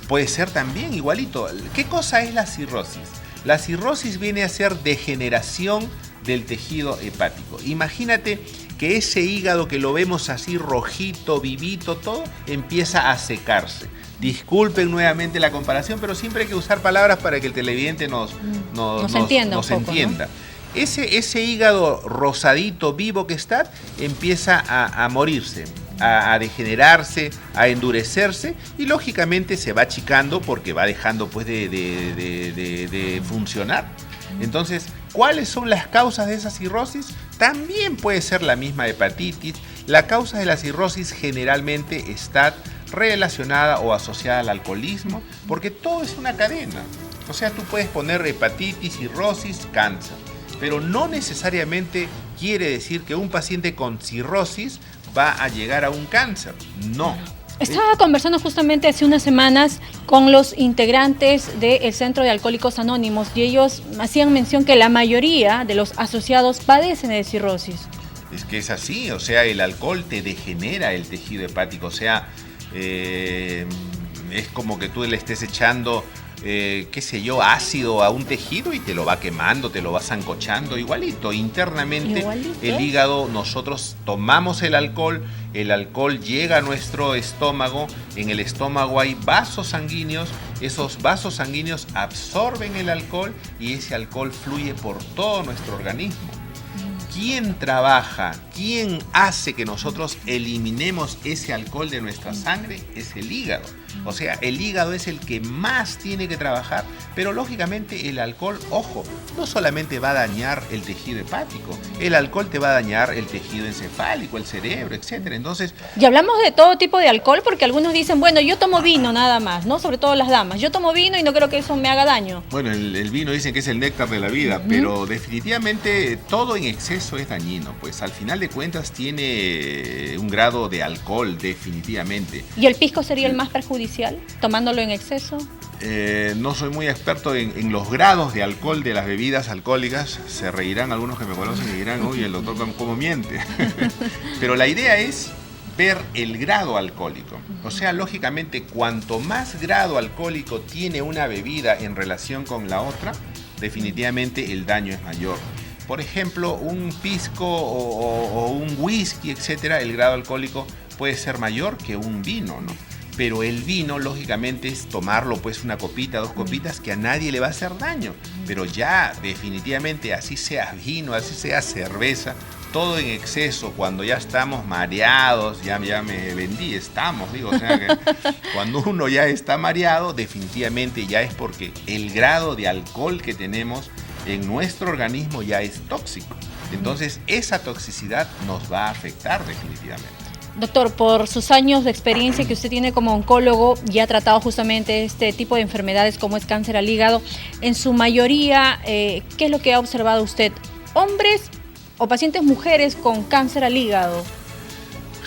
B: puede ser también igualito. ¿Qué cosa es la cirrosis? La cirrosis viene a ser degeneración del tejido hepático. Imagínate que ese hígado que lo vemos así rojito, vivito, todo, empieza a secarse. Disculpen nuevamente la comparación, pero siempre hay que usar palabras para que el televidente nos entienda. ¿No? Ese hígado rosadito, vivo que está, empieza a morirse, a degenerarse, a endurecerse, y lógicamente se va achicando porque va dejando pues de funcionar. Entonces, ¿cuáles son las causas de esa cirrosis? También puede ser la misma hepatitis. La causa de la cirrosis generalmente está relacionada o asociada al alcoholismo, porque todo es una cadena. O sea, tú puedes poner hepatitis, cirrosis, cáncer, pero no necesariamente quiere decir que un paciente con cirrosis va a llegar a un cáncer. No.
A: Estaba conversando justamente hace unas semanas con los integrantes del Centro de Alcohólicos Anónimos y ellos hacían mención que la mayoría de los asociados padecen de cirrosis.
B: Es que es así, o sea, el alcohol te degenera el tejido hepático, o sea, es como que tú le estés echando, qué sé yo, ácido a un tejido y te lo va quemando, te lo va sancochando, igualito. Internamente, el hígado, nosotros tomamos el alcohol llega a nuestro estómago, en el estómago hay vasos sanguíneos, esos vasos sanguíneos absorben el alcohol y ese alcohol fluye por todo nuestro organismo. ¿Quién trabaja? ¿Quién hace que nosotros eliminemos ese alcohol de nuestra sangre? Es el hígado. O sea, el hígado es el que más tiene que trabajar, pero lógicamente el alcohol, ojo, no solamente va a dañar el tejido hepático, el alcohol te va a dañar el tejido encefálico, el cerebro, etcétera. Entonces,
A: y hablamos de todo tipo de alcohol porque algunos dicen, bueno, yo tomo vino nada más, ¿no? Sobre todo las damas. Yo tomo vino y no creo que eso me haga daño.
B: Bueno, el vino dicen que es el néctar de la vida, pero definitivamente todo en exceso es dañino, pues al final de cuentas tiene un grado de alcohol, definitivamente.
A: ¿Y el pisco sería el más perjudicial, tomándolo en exceso?
B: No soy muy experto en los grados de alcohol de las bebidas alcohólicas. Se reirán algunos que me conocen y dirán, uy, el doctor cómo miente. Pero la idea es ver el grado alcohólico. O sea, lógicamente, cuanto más grado alcohólico tiene una bebida en relación con la otra, definitivamente el daño es mayor. Por ejemplo, un pisco o un whisky, etcétera, el grado alcohólico puede ser mayor que un vino, ¿no? Pero el vino, lógicamente, es tomarlo pues una copita, 2 copitas, que a nadie le va a hacer daño. Pero ya, definitivamente, así sea vino, así sea cerveza, todo en exceso, cuando ya estamos mareados, ya me vendí, digo, o sea que cuando uno ya está mareado, definitivamente ya es porque el grado de alcohol que tenemos en nuestro organismo ya es tóxico. Entonces, esa toxicidad nos va a afectar definitivamente.
A: Doctor, por sus años de experiencia que usted tiene como oncólogo y ha tratado justamente este tipo de enfermedades como es cáncer al hígado, en su mayoría, ¿qué es lo que ha observado usted? ¿Hombres o pacientes mujeres con cáncer al hígado?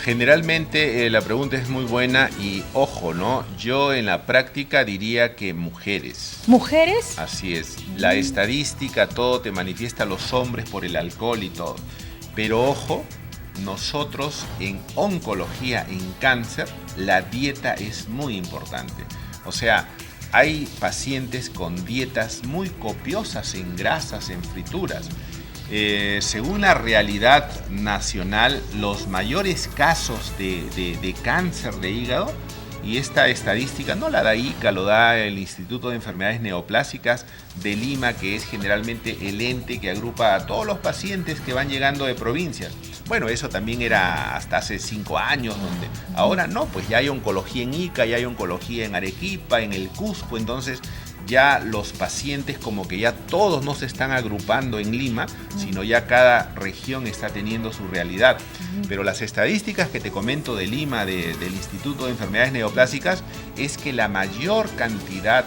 B: Generalmente la pregunta es muy buena y ojo, ¿no? Yo en la práctica diría que mujeres.
A: ¿Mujeres?
B: Así es. La estadística, todo te manifiesta a los hombres por el alcohol y todo. Pero ojo, nosotros en oncología, en cáncer, la dieta es muy importante. O sea, hay pacientes con dietas muy copiosas en grasas, en frituras. Según la realidad nacional, los mayores casos de cáncer de hígado, y esta estadística no la da ICA, lo da el Instituto de Enfermedades Neoplásicas de Lima, que es generalmente el ente que agrupa a todos los pacientes que van llegando de provincias. Bueno, eso también era hasta hace 5 años, donde ahora no, pues ya hay oncología en ICA, ya hay oncología en Arequipa, en el Cusco, entonces ya los pacientes como que ya todos no se están agrupando en Lima, sino ya cada región está teniendo su realidad. Pero las estadísticas que te comento de Lima, del Instituto de Enfermedades Neoplásicas, es que la mayor cantidad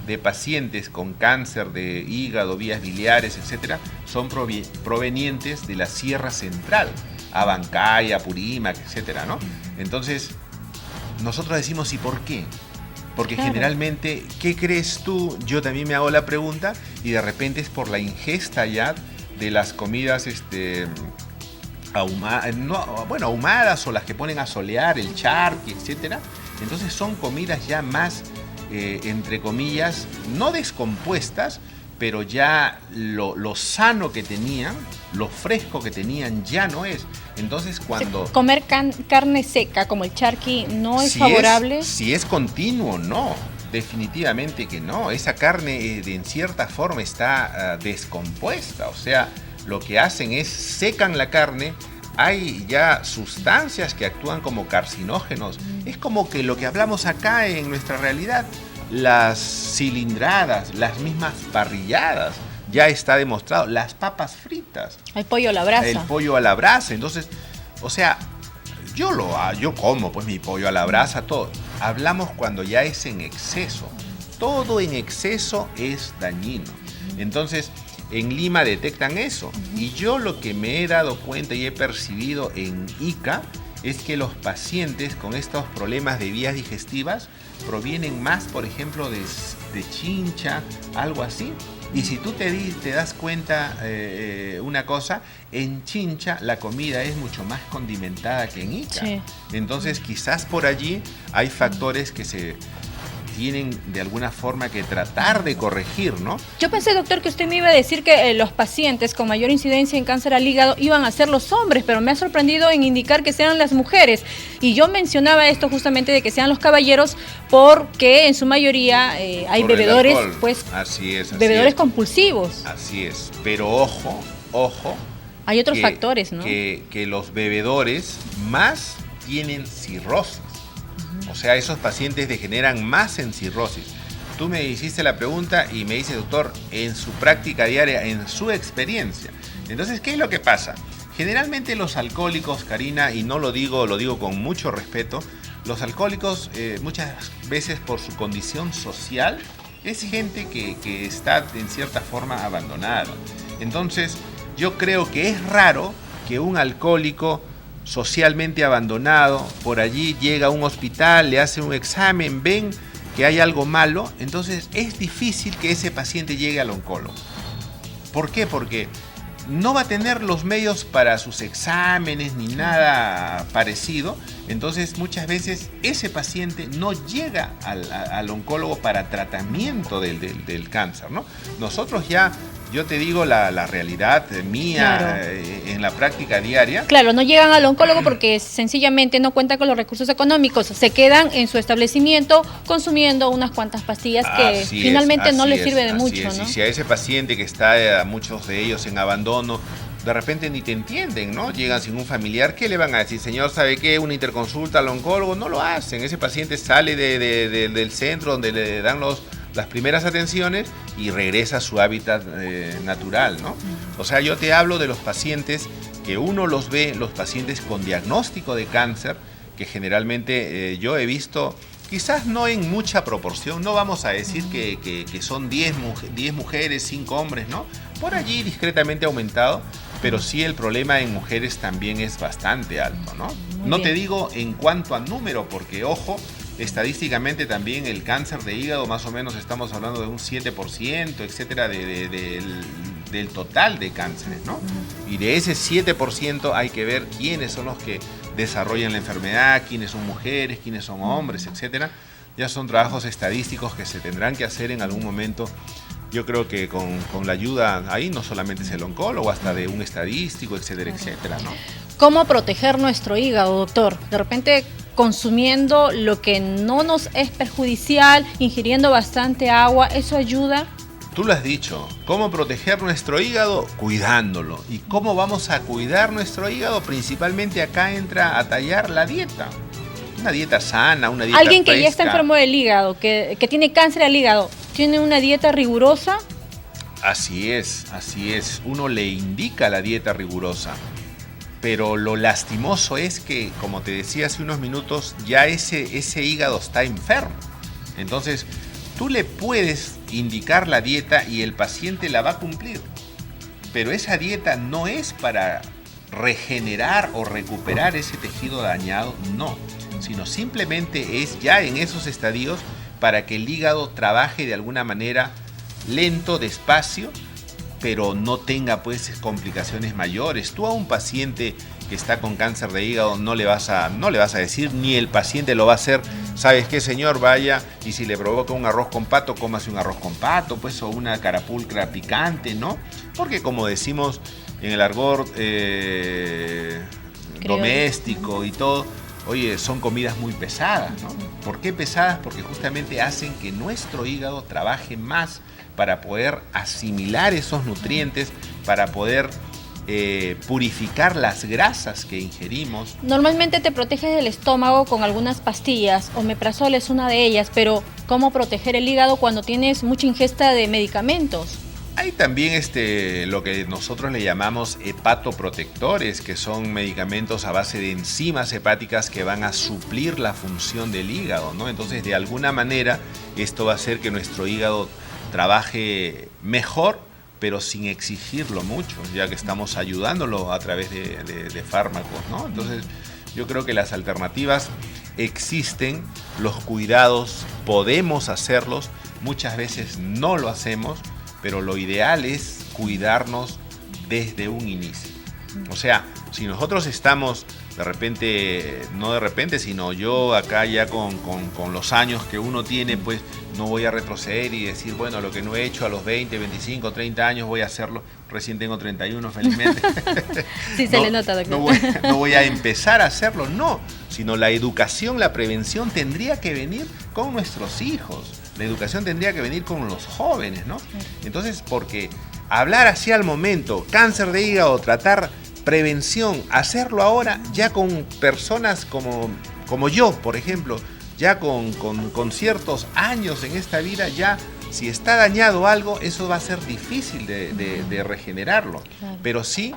B: de pacientes con cáncer de hígado, vías biliares, etcétera, son provenientes de la Sierra Central, Abancay, Apurímac, etcétera, ¿no? Entonces, nosotros decimos, ¿y por qué? Porque claro, generalmente, ¿qué crees tú? Yo también me hago la pregunta y de repente es por la ingesta ya de las comidas ahumadas o las que ponen a solear, el charqui, etcétera. Entonces son comidas ya más, entre comillas, no descompuestas, pero ya lo sano que tenían, lo fresco que tenían ya no es. Entonces cuando...
A: Comer carne seca como el charqui no es favorable.
B: Si es continuo, no. Definitivamente que no. Esa carne en cierta forma está descompuesta. O sea, lo que hacen es secan la carne. Hay ya sustancias que actúan como carcinógenos. Es como que lo que hablamos acá en nuestra realidad, las cilindradas, las mismas parrilladas, ya está demostrado. Las papas fritas.
A: El pollo a la brasa.
B: El pollo a la brasa. Entonces, o sea, yo como pues mi pollo a la brasa, todo. Hablamos cuando ya es en exceso. Todo en exceso es dañino. Entonces, en Lima detectan eso. Y yo lo que me he dado cuenta y he percibido en ICA es que los pacientes con estos problemas de vías digestivas provienen más, por ejemplo, de Chincha, algo así. Y si tú te das cuenta una cosa, en Chincha la comida es mucho más condimentada que en Ica. Sí. Entonces quizás por allí hay factores que se tienen de alguna forma que tratar de corregir, ¿no?
A: Yo pensé, doctor, que usted me iba a decir que los pacientes con mayor incidencia en cáncer al hígado iban a ser los hombres, pero me ha sorprendido en indicar que sean las mujeres. Y yo mencionaba esto justamente de que sean los caballeros porque en su mayoría hay por bebedores, pues,
B: así
A: bebedores compulsivos.
B: Así es, pero ojo.
A: Hay otros factores, ¿no?
B: Que los bebedores más tienen cirrosis. O sea, esos pacientes degeneran más en cirrosis. Tú me hiciste la pregunta y me dices, doctor, en su práctica diaria, en su experiencia. Entonces, ¿qué es lo que pasa? Generalmente los alcohólicos, Karina, y no lo digo con mucho respeto, los alcohólicos muchas veces por su condición social es gente que está en cierta forma abandonada. Entonces, yo creo que es raro que un alcohólico socialmente abandonado, por allí llega a un hospital, le hace un examen, ven que hay algo malo, entonces es difícil que ese paciente llegue al oncólogo. ¿Por qué? Porque no va a tener los medios para sus exámenes ni nada parecido, entonces muchas veces ese paciente no llega al oncólogo para tratamiento del cáncer, ¿no? Nosotros ya... Yo te digo la realidad mía, claro, en la práctica diaria.
A: Claro, no llegan al oncólogo porque sencillamente no cuentan con los recursos económicos. Se quedan en su establecimiento consumiendo unas cuantas pastillas que finalmente no les sirve de mucho, ¿no?
B: Y si a ese paciente que está, muchos de ellos en abandono, de repente ni te entienden, ¿no? Llegan sin un familiar, ¿qué le van a decir? Señor, ¿sabe qué? Una interconsulta al oncólogo. No lo hacen. Ese paciente sale del centro donde le dan las primeras atenciones y regresa a su hábitat natural, ¿no? O sea, yo te hablo de los pacientes que uno los ve, los pacientes con diagnóstico de cáncer, que generalmente yo he visto, quizás no en mucha proporción, no vamos a decir que son 10 mujeres, 5 hombres, ¿no? Por allí discretamente aumentado, pero sí el problema en mujeres también es bastante alto, ¿no? No te digo en cuanto a número, porque ojo, estadísticamente también el cáncer de hígado más o menos estamos hablando de un 7%, etcétera, del total de cánceres, ¿no? Y de ese 7% hay que ver quiénes son los que desarrollan la enfermedad, quiénes son mujeres, quiénes son hombres, etcétera. Ya son trabajos estadísticos que se tendrán que hacer en algún momento. Yo creo que con la ayuda ahí no solamente es el oncólogo, hasta de un estadístico, etcétera, etcétera, ¿no?
A: ¿Cómo proteger nuestro hígado, doctor? De repente consumiendo lo que no nos es perjudicial, ingiriendo bastante agua, ¿eso ayuda?
B: Tú lo has dicho, ¿cómo proteger nuestro hígado? Cuidándolo. ¿Y cómo vamos a cuidar nuestro hígado? Principalmente acá entra a tallar la dieta. Una dieta sana, una dieta
A: Alguien que
B: fresca.
A: ya está enfermo del hígado, que tiene cáncer al hígado, ¿tiene una dieta rigurosa?
B: Así es, así es. Uno le indica la dieta rigurosa. Pero lo lastimoso es que, como te decía hace unos minutos, ya ese hígado está enfermo. Entonces, tú le puedes indicar la dieta y el paciente la va a cumplir. Pero esa dieta no es para regenerar o recuperar ese tejido dañado, no. Sino simplemente es ya en esos estadios para que el hígado trabaje de alguna manera lento, despacio, pero no tenga pues complicaciones mayores. Tú a un paciente que está con cáncer de hígado no le vas a decir, ni el paciente lo va a hacer, ¿sabes qué, señor? Vaya, y si le provoca un arroz con pato, cómase un arroz con pato, pues, o una carapulcra picante, ¿no? Porque como decimos en el argot doméstico y todo, oye, son comidas muy pesadas, ¿no? ¿Por qué pesadas? Porque justamente hacen que nuestro hígado trabaje más para poder asimilar esos nutrientes, para poder purificar las grasas que ingerimos.
A: Normalmente te proteges del estómago con algunas pastillas, omeprazol es una de ellas, pero ¿cómo proteger el hígado cuando tienes mucha ingesta de medicamentos?
B: Hay también lo que nosotros le llamamos hepatoprotectores, que son medicamentos a base de enzimas hepáticas que van a suplir la función del hígado, ¿no? Entonces, de alguna manera, esto va a hacer que nuestro hígado trabaje mejor, pero sin exigirlo mucho, ya que estamos ayudándolo a través de fármacos, ¿no? Entonces, yo creo que las alternativas existen, los cuidados podemos hacerlos, muchas veces no lo hacemos, pero lo ideal es cuidarnos desde un inicio. O sea, si nosotros estamos no de repente, sino yo acá ya con los años que uno tiene, pues no voy a retroceder y decir, bueno, lo que no he hecho a los 20, 25, 30 años voy a hacerlo. Recién tengo 31, felizmente.
A: Sí, se le nota, doctor.
B: No voy a empezar a hacerlo, no. Sino la educación, la prevención tendría que venir con nuestros hijos. La educación tendría que venir con los jóvenes, ¿no? Entonces, porque hablar así al momento, cáncer de hígado, tratar prevención, hacerlo ahora ya con personas como yo, por ejemplo, ya con ciertos años en esta vida, ya si está dañado algo, eso va a ser difícil de regenerarlo. Claro. Pero sí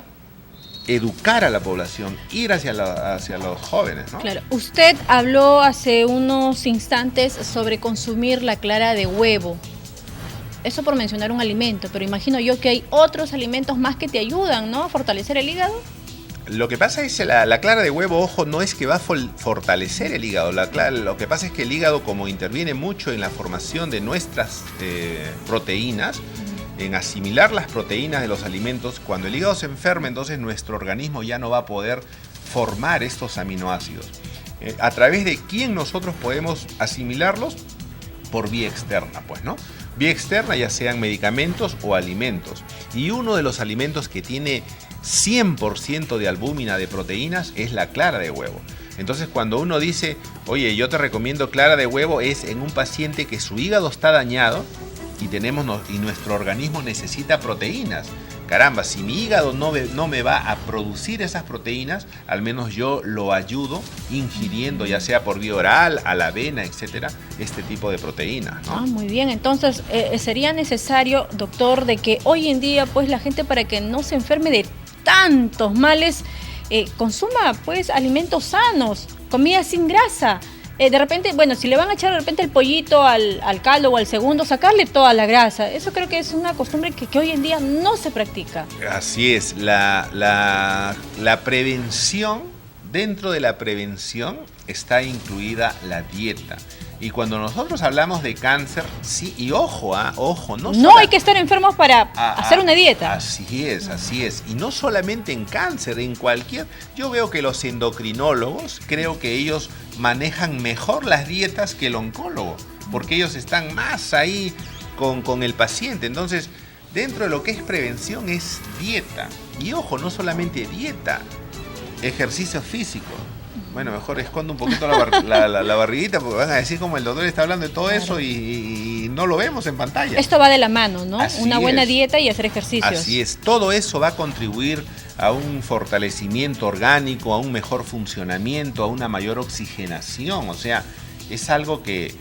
B: educar a la población, ir hacia los jóvenes, ¿no?
A: Claro. Usted habló hace unos instantes sobre consumir la clara de huevo. Eso por mencionar un alimento, pero imagino yo que hay otros alimentos más que te ayudan, ¿no?, a fortalecer el hígado.
B: Lo que pasa es que la clara de huevo, ojo, no es que va a fortalecer el hígado. Lo que pasa es que el hígado, como interviene mucho en la formación de nuestras proteínas, en asimilar las proteínas de los alimentos, cuando el hígado se enferma, entonces nuestro organismo ya no va a poder formar estos aminoácidos. ¿A través de quién nosotros podemos asimilarlos? Por vía externa, pues, ¿no? Vía externa, ya sean medicamentos o alimentos. Y uno de los alimentos que tiene 100% de albúmina de proteínas es la clara de huevo. Entonces, cuando uno dice, oye, yo te recomiendo clara de huevo, es en un paciente que su hígado está dañado y nuestro organismo necesita proteínas. Caramba, si mi hígado no me va a producir esas proteínas, al menos yo lo ayudo ingiriendo, ya sea por vía oral, a la avena, etcétera, este tipo de proteínas, ¿no?
A: Muy bien. Entonces, sería necesario, doctor, de que hoy en día, pues, la gente, para que no se enferme de tantos males, consuma, pues, alimentos sanos, comida sin grasa. De repente, bueno, si le van a echar de repente el pollito al caldo o al segundo, sacarle toda la grasa. Eso creo que es una costumbre que hoy en día no se practica.
B: Así es, la prevención dentro de la prevención está incluida la dieta. Y cuando nosotros hablamos de cáncer, sí, y ojo,
A: no hay que estar enfermos para hacer una dieta.
B: Así es. Y no solamente en cáncer, en cualquier... Yo veo que los endocrinólogos, creo que ellos manejan mejor las dietas que el oncólogo, porque ellos están más ahí con el paciente. Entonces, dentro de lo que es prevención es dieta. Y ojo, no solamente dieta, ejercicio físico. Bueno, mejor escondo un poquito la barriguita porque van a decir como el doctor está hablando de todo eso y no lo vemos en pantalla.
A: Esto va de la mano, ¿no?
B: Así
A: Una buena
B: es.
A: dieta y hacer ejercicios.
B: Así es, todo eso va a contribuir a un fortalecimiento orgánico, a un mejor funcionamiento, a una mayor oxigenación. O sea, es algo que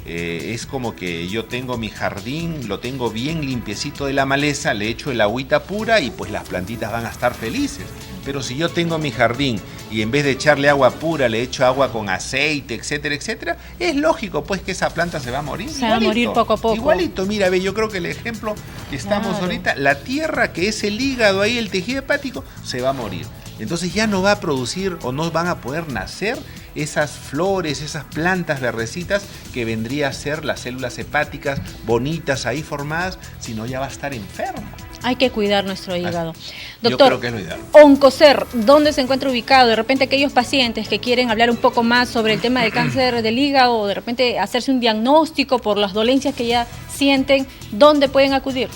B: es como que yo tengo mi jardín, lo tengo bien limpiecito de la maleza, le echo el agüita pura y pues las plantitas van a estar felices. Pero si yo tengo mi jardín y en vez de echarle agua pura le echo agua con aceite, etcétera, etcétera, es lógico pues que esa planta se va a morir.
A: Se va a morir poco a poco.
B: Igualito, mira, ve, yo creo que el ejemplo que estamos ahorita, la tierra que es el hígado ahí, el tejido hepático, se va a morir. Entonces ya no va a producir o no van a poder nacer esas flores, esas plantas verdecitas que vendría a ser las células hepáticas bonitas ahí formadas, sino ya va a estar enfermo.
A: Hay que cuidar nuestro hígado.
B: Yo
A: Doctor,
B: creo que es lo ideal.
A: Oncocer, ¿dónde se encuentra ubicado? De repente aquellos pacientes que quieren hablar un poco más sobre el tema del cáncer del hígado o de repente hacerse un diagnóstico por las dolencias que ya sienten, ¿dónde pueden acudir?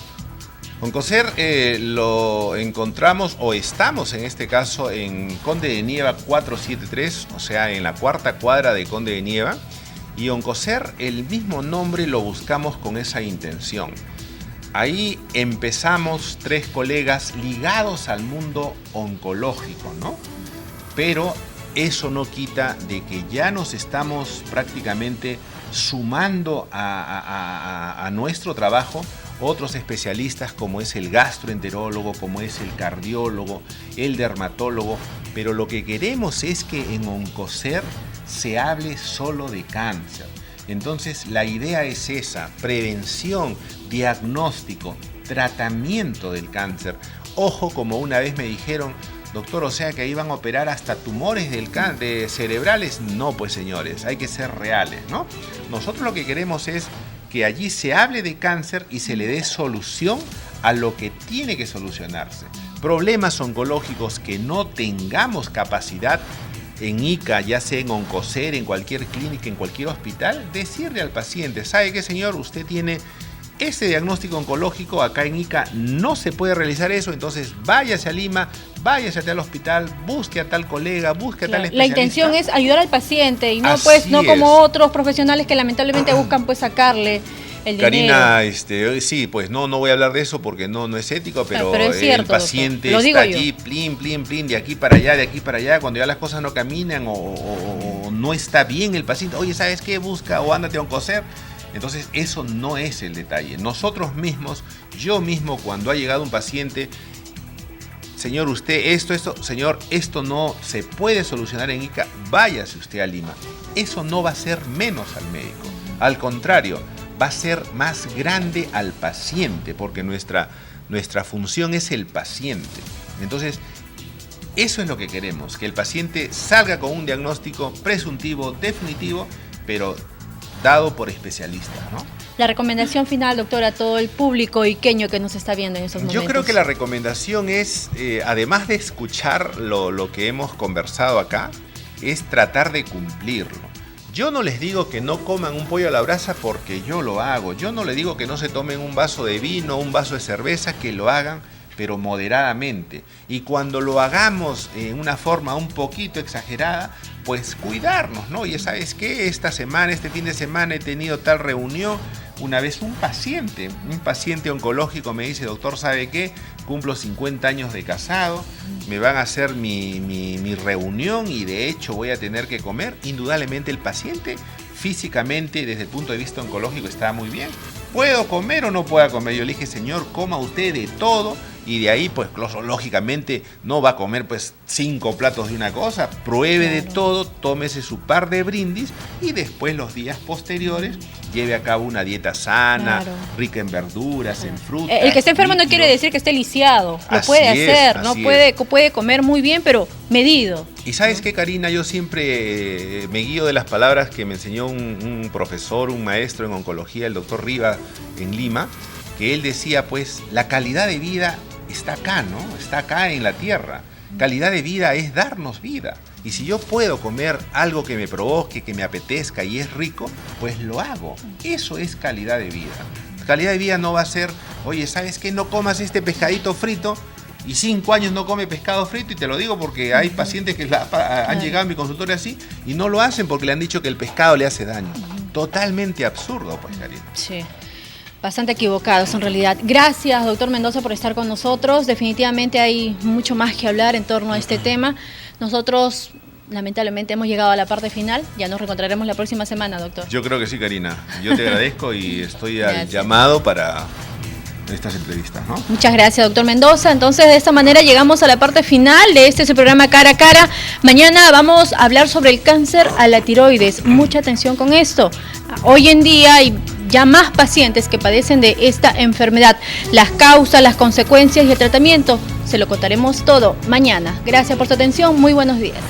B: Oncocer lo encontramos o estamos en este caso en Conde de Nieva 473, o sea en la cuarta cuadra de Conde de Nieva, y Oncocer, el mismo nombre lo buscamos con esa intención. Ahí empezamos 3 colegas ligados al mundo oncológico, ¿no? Pero eso no quita de que ya nos estamos prácticamente sumando a nuestro trabajo otros especialistas como es el gastroenterólogo, como es el cardiólogo, el dermatólogo, pero lo que queremos es que en Oncocer se hable solo de cáncer. Entonces la idea es esa, prevención, diagnóstico, tratamiento del cáncer. Ojo, como una vez me dijeron, doctor, o sea que ahí van a operar hasta tumores de cerebrales. No, pues señores, hay que ser reales, ¿no? Nosotros lo que queremos es que allí se hable de cáncer y se le dé solución a lo que tiene que solucionarse. Problemas oncológicos que no tengamos capacidad en ICA, ya sea en Oncocer, en cualquier clínica, en cualquier hospital, decirle al paciente, ¿sabe qué, señor? Usted tiene ese diagnóstico oncológico, acá en ICA no se puede realizar eso, entonces váyase a Lima, váyase a tal hospital, busque a tal colega, busque a tal especialista.
A: La intención es ayudar al paciente y no
B: Así
A: pues no
B: es.
A: Como otros profesionales que lamentablemente buscan pues sacarle el
B: Karina,
A: dinero.
B: sí, pues no voy a hablar de eso porque no es ético, pero
A: es cierto,
B: el paciente
A: doctor.
B: está allí, plin, de aquí para allá, cuando ya las cosas no caminan o no está bien el paciente, oye, ¿sabes qué? Busca o ándate a Oncocer. Entonces eso no es el detalle. Nosotros mismos, yo mismo, cuando ha llegado un paciente, señor, usted señor, esto no se puede solucionar en ICA, váyase usted a Lima. Eso no va a ser menos al médico. Al contrario, va a ser más grande al paciente, porque nuestra función es el paciente. Entonces, eso es lo que queremos, que el paciente salga con un diagnóstico presuntivo, definitivo, pero dado por especialistas, ¿no?
A: La recomendación final, doctor, a todo el público iqueño que nos está viendo en estos momentos.
B: Yo creo que la recomendación es, además de escuchar lo que hemos conversado acá, es tratar de cumplirlo. Yo no les digo que no coman un pollo a la brasa porque yo lo hago. Yo no les digo que no se tomen un vaso de vino, un vaso de cerveza, que lo hagan, pero moderadamente. Y cuando lo hagamos en una forma un poquito exagerada, pues cuidarnos, ¿no? Ya sabes que este fin de semana he tenido tal reunión. Una vez un paciente oncológico me dice, doctor, ¿sabe qué? Cumplo 50 años de casado, me van a hacer mi reunión y de hecho voy a tener que comer. Indudablemente el paciente físicamente, desde el punto de vista oncológico, está muy bien. ¿Puedo comer o no puedo comer? Yo le dije, señor, coma usted de todo, y de ahí pues lógicamente no va a comer pues 5 platos de una cosa, pruebe de todo, tómese su par de brindis y después los días posteriores lleve a cabo una dieta sana, rica en verduras, en frutas.
A: El que esté enfermo no quiere decir que esté lisiado, lo puede hacer, no puede comer muy bien, pero medido.
B: Y ¿sabes qué, Karina? Yo siempre me guío de las palabras que me enseñó un profesor, un maestro en oncología, el doctor Riva, en Lima, que él decía, pues, la calidad de vida está acá, ¿no? Está acá en la tierra. Calidad de vida es darnos vida. Y si yo puedo comer algo que me provoque, que me apetezca y es rico, pues lo hago. Eso es calidad de vida. Calidad de vida no va a ser, oye, ¿sabes qué? No comas este pescadito frito y 5 años no come pescado frito, y te lo digo porque hay pacientes que han llegado a mi consultorio así y no lo hacen porque le han dicho que el pescado le hace daño. Totalmente absurdo, pues, Karina.
A: Sí. Bastante equivocados en realidad. Gracias, doctor Mendoza, por estar con nosotros. Definitivamente hay mucho más que hablar en torno a este tema. Nosotros, lamentablemente, hemos llegado a la parte final. Ya nos reencontraremos la próxima semana, doctor.
B: Yo creo que sí, Karina. Yo te agradezco y estoy al llamado para estas entrevistas, ¿no?
A: Muchas gracias, doctor Mendoza. Entonces, de esta manera llegamos a la parte final de su programa Cara a Cara. Mañana vamos a hablar sobre el cáncer a la tiroides. Mucha atención con esto. Hoy en día hay ya más pacientes que padecen de esta enfermedad. Las causas, las consecuencias y el tratamiento, se lo contaremos todo mañana. Gracias por su atención. Muy buenos días.